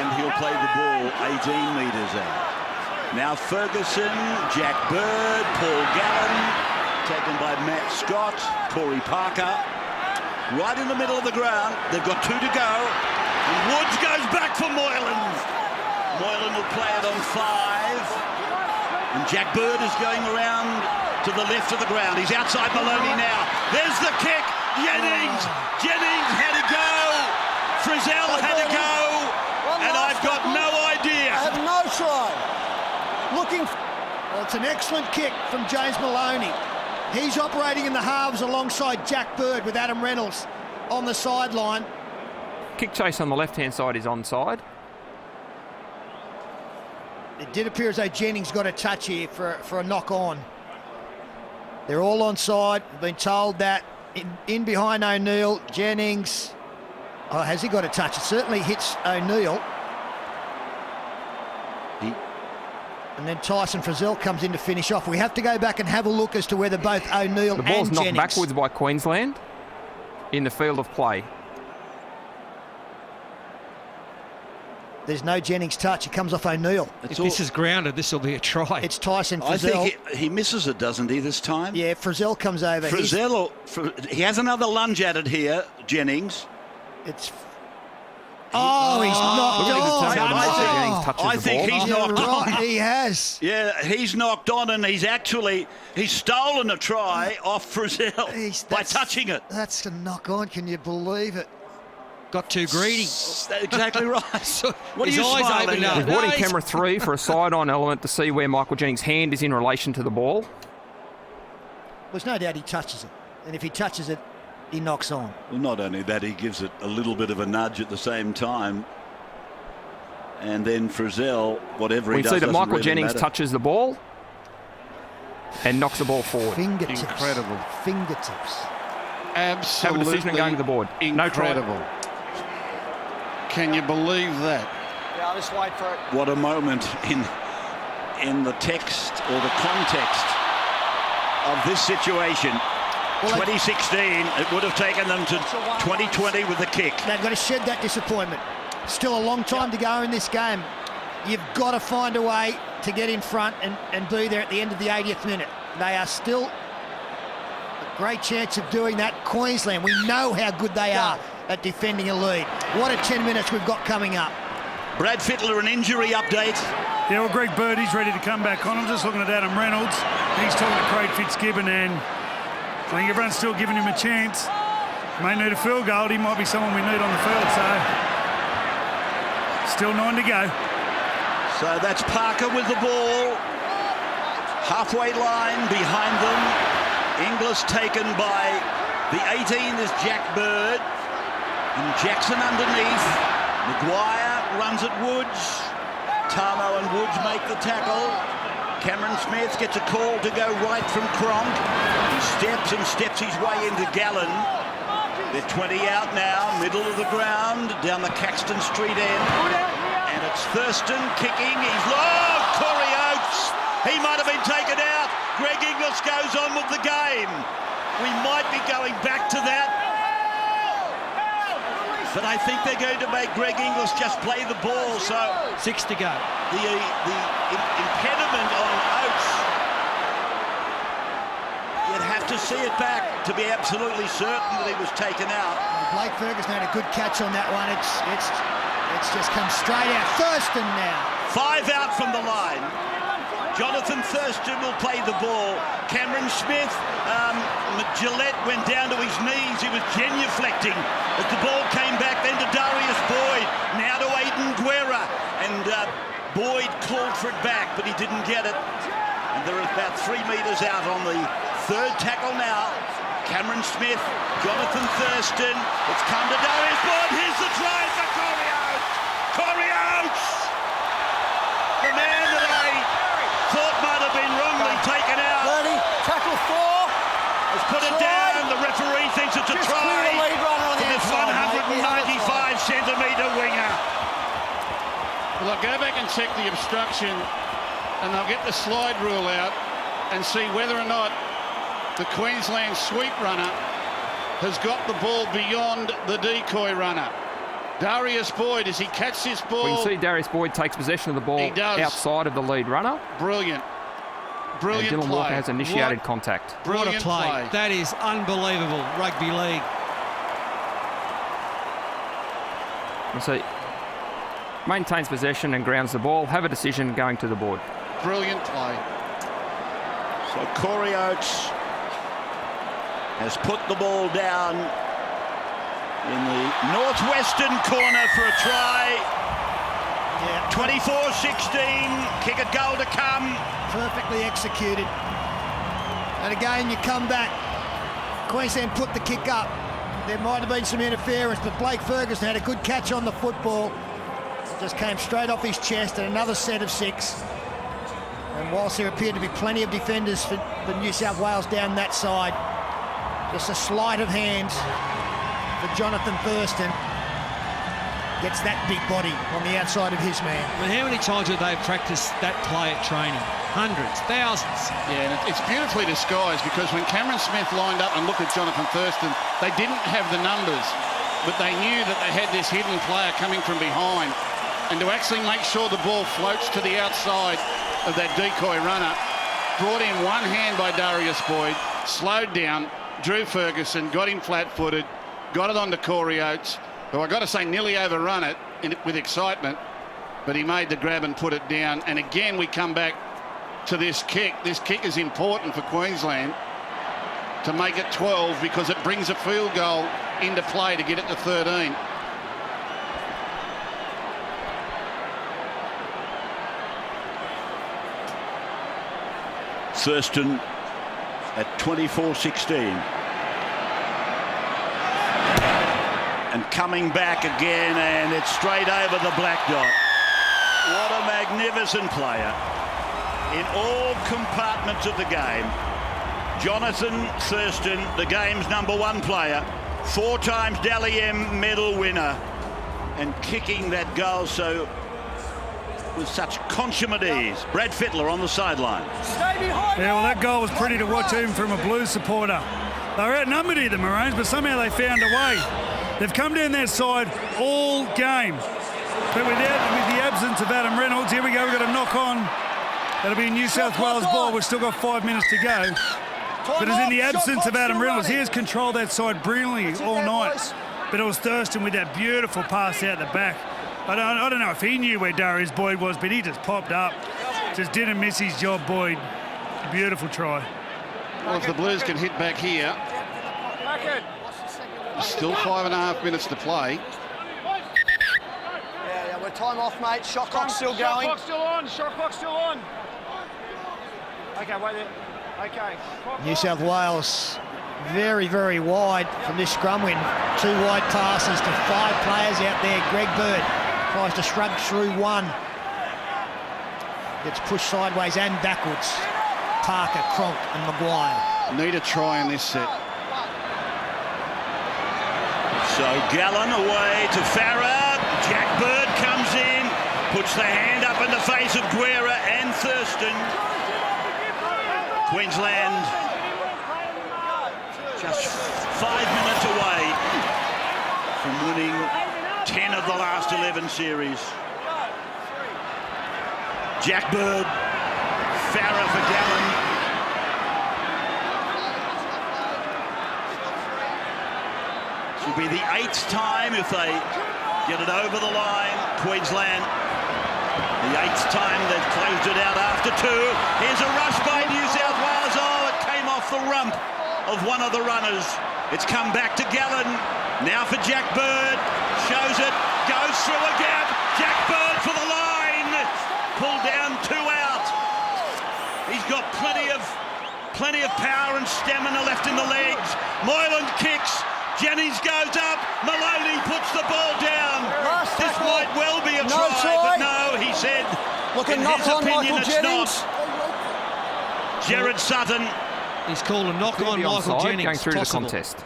And he'll play the ball 18 metres out. Now Ferguson, Jack Bird, Paul Gallen, taken by Matt Scott, Corey Parker. Right in the middle of the ground. They've got 2 to go. And Woods goes back for Moylan. Moylan will play it on 5. And Jack Bird is going around to the left of the ground. He's outside Maloney now. There's the kick. Jennings had to go. Frizzell had to go. And I've got no idea. I have no try. Well, it's an excellent kick from James Maloney. He's operating in the halves alongside Jack Bird with Adam Reynolds. on the sideline. Kick chase on the left-hand side is onside. It did appear as though Jennings got a touch here for a knock on. They're all onside. We've been told that in behind O'Neill. Jennings, oh, has he got a touch? It certainly hits O'Neill. And then Tyson Frizzell comes in to finish off. We have to go back and have a look as to whether both O'Neill The ball's and knocked Jennings... backwards by Queensland in the field of play. There's no Jennings touch. It comes off O'Neill. If this is grounded, this will be a try. It's Tyson I Frizzell. think he misses it, doesn't he, this time? Yeah, Frizzell comes over. He has another lunge at it here, Jennings. It's... Oh, he's knocked on. I think he's knocked on. He has. Yeah, he's knocked on, and he's stolen a try off Frizzell by touching it. That's a knock on. Can you believe it? Got too greedy. Exactly right. What are his you eyes smiling opened at? up. Rewarding camera 3 for a side-on element to see where Michael Jennings' hand is in relation to the ball. There's no doubt he touches it. And if he touches it, he knocks on. Well, not only that, he gives it a little bit of a nudge at the same time. And then Frizzell, whatever he We does, see that doesn't Michael really Jennings matter. touches the ball and knocks the ball forward. Fingertips. Incredible. Fingertips. Absolutely. Have a decision and going to the board. No try. Incredible. Can you believe that? Yeah, I'll just wait for it. What a moment in the text or the context of this situation. Well, 2016, it would have taken them to 2020 with the kick. They've got to shed that disappointment. Still a long time to go in this game. You've got to find a way to get in front and be there at the end of the 80th minute. They are still a great chance of doing that. Queensland, we know how good they are at defending a lead. What a 10 minutes we've got coming up. Brad Fittler, an injury update. Yeah, well, Greg Birdie's ready to come back on. I'm just looking at Adam Reynolds. He's talking to Craig Fitzgibbon, and I think everyone's still giving him a chance. May need a field goal. He might be someone we need on the field, so still 9 to go. So that's Parker with the ball. Halfway line behind them. Inglis taken by the 18 is Jack Bird. And Jackson underneath. Maguire runs at Woods. Tarmo and Woods make the tackle. Cameron Smith gets a call to go right from Cronk. He steps his way into Gallen. They're 20 out now, middle of the ground, down the Caxton Street end. And it's Thurston kicking. He's low. Corey Oates. He might have been taken out. Greg Inglis goes on with the game. We might be going back to that. But I think they're going to make Greg Inglis just play the ball. So 6 to go. The impediment on Oates, you'd have to see it back to be absolutely certain that he was taken out. Blake Ferguson had a good catch on that one. It's just come straight out. Thurston now. 5 out from the line. Jonathan Thurston will play the ball. Cameron Smith, Gillette went down to his knees. He was genuflecting as the ball came back then to Darius Boyd. Now to Aiden Guerra. And Boyd clawed for it back, but he didn't get it. And they're about 3 metres out on the third tackle now. Cameron Smith, Jonathan Thurston. It's come to Darius Boyd. Here's the try for Corey Oates. Corey Oates! The man that I thought might have been wrongly taken out. 30, tackle 4. Has put it down. The referee thinks it's a Just try. clear the lead runner on the From this outside, 195-centimetre winger. Well, I'll go back and check the obstruction, and they'll get the slide rule out and see whether or not the Queensland sweep runner has got the ball beyond the decoy runner. Darius Boyd, as he catches this ball... We can see Darius Boyd takes possession of the ball outside of the lead runner. Brilliant. Brilliant and Dylan play. Walker has initiated contact. Brilliant What a play. That is unbelievable rugby league. We'll see. Maintains possession and grounds the ball. Have a decision going to the board. Brilliant play. So Corey Oates has put the ball down in the northwestern corner for a try. Yeah. 24-16, kick at goal to come. Perfectly executed. And again, you come back. Queensland put the kick up. There might have been some interference, but Blake Ferguson had a good catch on the football. It just came straight off his chest, and another set of 6. And whilst there appeared to be plenty of defenders for New South Wales down that side, just a sleight of hand for Jonathan Thurston. Gets that big body on the outside of his man. I mean, how many times have they practiced that play at training? Hundreds, thousands. Yeah, and it's beautifully disguised because when Cameron Smith lined up and looked at Jonathan Thurston, they didn't have the numbers, but they knew that they had this hidden player coming from behind. And to actually make sure the ball floats to the outside of that decoy runner, brought in one hand by Darius Boyd, slowed down, Drew Ferguson, got him flat-footed, got it onto Corey Oates, who I got to say nearly overrun it with excitement, but he made the grab and put it down. And again, we come back to this kick. This kick is important for Queensland to make it 12 because it brings a field goal into play to get it to 13. Thurston at 24-16. And coming back again, and it's straight over the black dot. What a magnificent player in all compartments of the game. Jonathan Thurston, the game's #1 player, 4 times Dally M medal winner, and kicking that goal so with such consummate ease. Brad Fittler on the sideline. Yeah, well, that goal was pretty to watch even from a Blues supporter. They were outnumbered here, the Maroons, but somehow they found a way. They've come down that side all game. But with the absence of Adam Reynolds, here we go, we've got a knock on. That'll be New South Wales ball. We've still got 5 minutes to go. But it's in the absence of Adam Reynolds. He has controlled that side brilliantly all night. But it was Thurston with that beautiful pass out the back. I don't know if he knew where Darius Boyd was, but he just popped up. Just didn't miss his job, Boyd. Beautiful try. Well, if the Blues can hit back here, still 5.5 minutes to play. Yeah, we're time off, mate. Shot clock's still going. Shot clock's still on. Shot clock's still on. Okay, wait there. Okay. New South Wales very, very wide from this scrum win. 2 wide passes to 5 players out there. Greg Bird tries to shrug through one. Gets pushed sideways and backwards. Parker, Cronk and Maguire. Need a try in this set. So Gallen away to Farah. Jack Bird comes in, puts the hand up in the face of Guerra and Thurston. Queensland just 5 minutes away from winning 10 of the last 11 series. Jack Bird, Farah for Gallen. This will be the 8th time if they get it over the line. Queensland, the 8th time they've closed it out after 2. Here's a rush by New South Wales. Oh, it came off the rump of one of the runners. It's come back to Gallen. Now for Jack Bird. Shows it, goes through a gap. Jack Bird for the line. Pulled down, 2 out. He's got plenty of power and stamina left in the legs. Moylan kicks. Jennings goes up. Maloney puts the ball down. This might well be a try, but no, he said, in his opinion, it's not. Jared Sutton. He's called a knock on Michael Jennings. Going through the contest.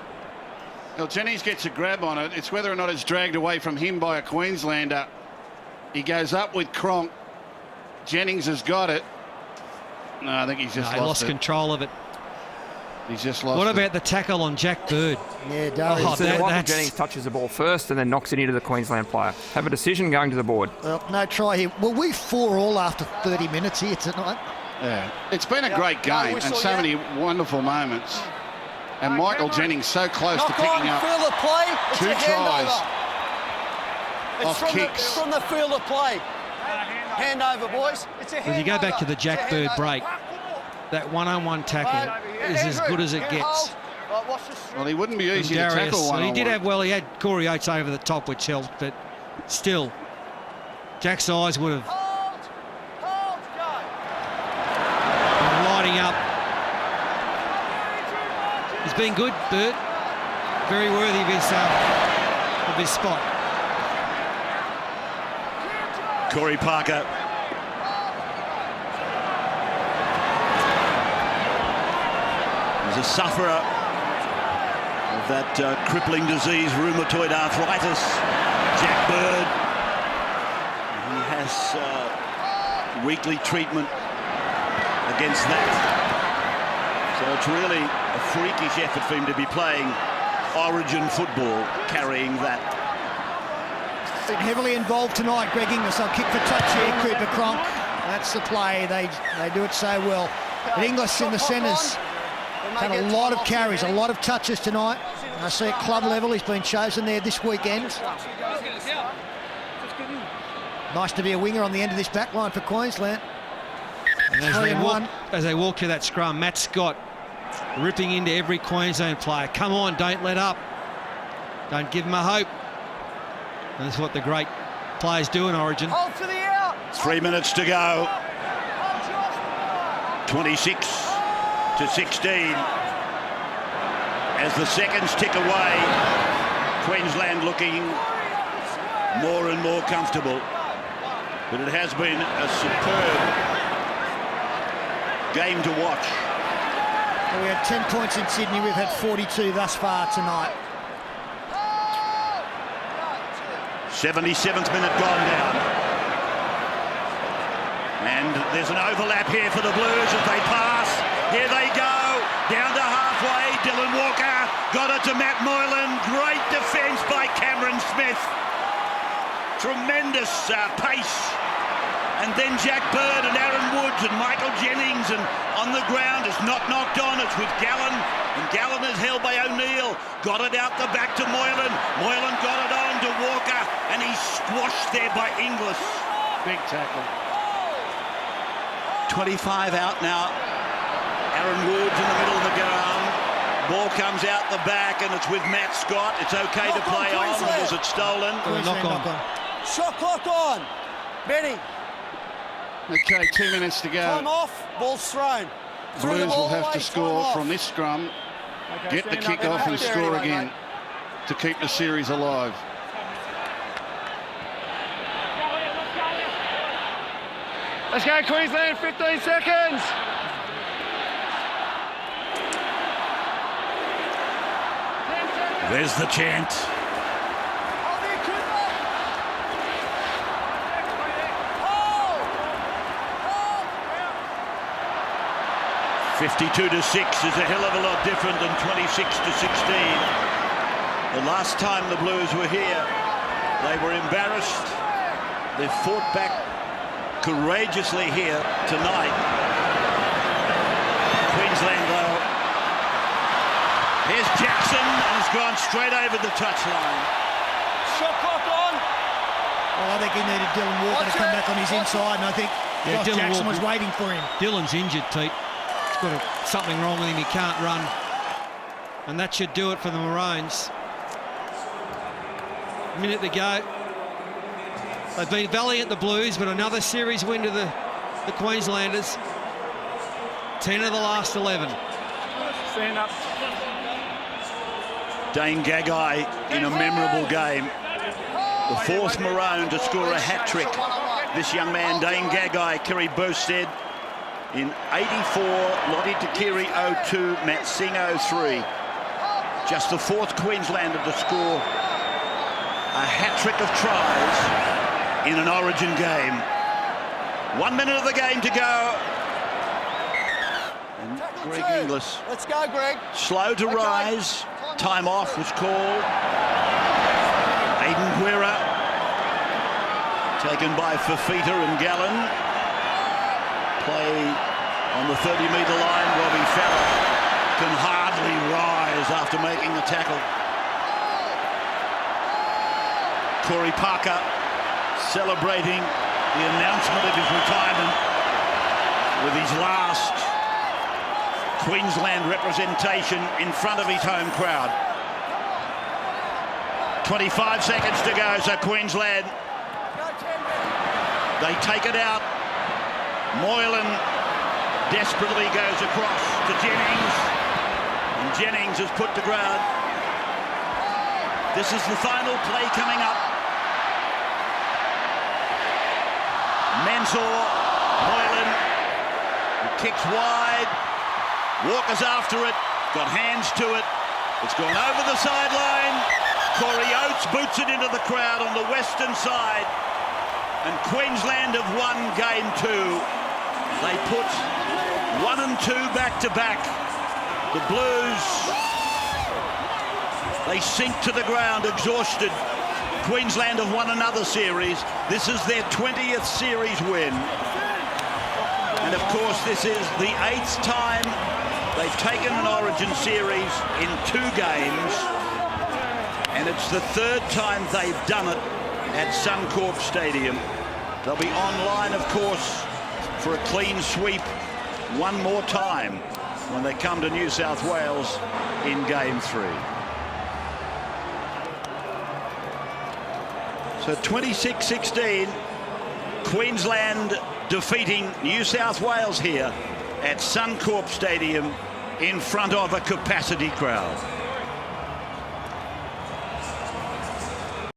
Well, Jennings gets a grab on it. It's whether or not it's dragged away from him by a Queenslander. He goes up with Cronk. Jennings has got it. No, I think he's just lost control of it. He's just lost What it. about the tackle on Jack Bird? Yeah, Darius. Michael Jennings touches the ball first and then knocks it into the Queensland player. Have a decision going to the board. Well, no try here. Well, we 4-all after 30 minutes here tonight. Yeah, it's been a great game and so many wonderful moments. And Michael Jennings so close to picking up field of play. It's 2 a tries It's off from kicks. from the field of play. Hand over, boys. It's a When you go back to the Jack Bird break, that one-on-one tackle is as good as it gets. Well, he wouldn't be easy to Darius, tackle well, he did one-on-one. he had Corey Oates over the top, which helped, but still, Jack's eyes would have been lighting up. He's been good, Bird. very worthy of his spot. Corey Parker. He's a sufferer of that crippling disease, rheumatoid arthritis. Jack Bird. He has weekly treatment against that. So it's really a freakish effort for him to be playing Origin football, carrying that. Been heavily involved tonight, Greg Inglis. They'll kick for touch here, Cooper Cronk. That's the play. They do it so well. But Inglis in the centres had a lot of carries, a lot of touches tonight. And I see at club level he's been chosen there this weekend. Nice to be a winger on the end of this back line for Queensland. And as they walk to that scrum, Matt Scott ripping into every Queensland player. Come on, don't let up. Don't give them a hope. And that's what the great players do in Origin. 3 minutes to go. 26 to 16. As the seconds tick away, Queensland looking more and more comfortable. But it has been a superb game to watch. Well, we had 10 points in Sydney. We've had 42 thus far tonight. 77th minute gone down. And there's an overlap here for the Blues as they pass. Here they go. Down to halfway. Dylan Walker got it to Matt Moylan. Great defence by Cameron Smith. Tremendous pace. And then Jack Bird and Aaron Woods and Michael Jennings, and on the ground it's not knocked on, it's with Gallen, and Gallen is held by O'Neill. Got it out the back to Moylan. Moylan got it on to Walker, and he's squashed there by Inglis. Big tackle. 25 out now. Aaron Woods in the middle of the ground. Ball comes out the back, and it's with Matt Scott. It's okay to play on, or was it stolen? Knock on. Shot clock on. Benny. Okay, 2 minutes to go. Time off. Ball's thrown. Blues will have to score from this scrum, get the kick off and score again to keep the series alive. Let's go, Queensland, 15 seconds. There's the chant. 52 to 6 is a hell of a lot different than 26 to 16. The last time the Blues were here, they were embarrassed. They fought back courageously here tonight. Queensland, though. Here's Jackson, and he's gone straight over the touchline. Shot clock on. Well, I think he needed Dylan Walker to come back on his inside, and I think Josh Jackson was waiting for him. Dylan's injured, Pete. He's got something wrong with him. He can't run. And that should do it for the Maroons. A minute to go. They've been valiant, the Blues, but another series win to the Queenslanders. 10 of the last 11. Stand up. Dane Gagai in a memorable game. The fourth Maroon to score a hat-trick. This young man, Dane Gagai, Kerry Burstead in 84, Lottie Takiri 02, Matt Singh 03. Just the fourth Queenslander to score a hat-trick of tries in an Origin game. 1 minute of the game to go. And Greg Inglis. Let's go, Greg. Slow to rise. Time off was called. Aidan Guerra taken by Fafita and Gallen. Play on the 30-metre line. Robbie Farah can hardly rise after making the tackle. Corey Parker celebrating the announcement of his retirement with his last Queensland representation in front of his home crowd. 25 seconds to go, so Queensland, they take it out. Moylan desperately goes across to Jennings, and Jennings is put to ground. This is the final play coming up. Mensah, Moylan, kicks wide. Walker's after it, got hands to it. It's gone over the sideline. Corey Oates boots it into the crowd on the western side. And Queensland have won game 2. They put 1 and 2 back to back. The Blues, they sink to the ground exhausted. Queensland have won another series. This is their 20th series win. And of course, this is the 8th time they've taken an Origin series in 2 games. And it's the 3rd time they've done it at Suncorp Stadium. They'll be online, of course, for a clean sweep one more time when they come to New South Wales in game 3. So 26-16, Queensland defeating New South Wales here at Suncorp Stadium in front of a capacity crowd.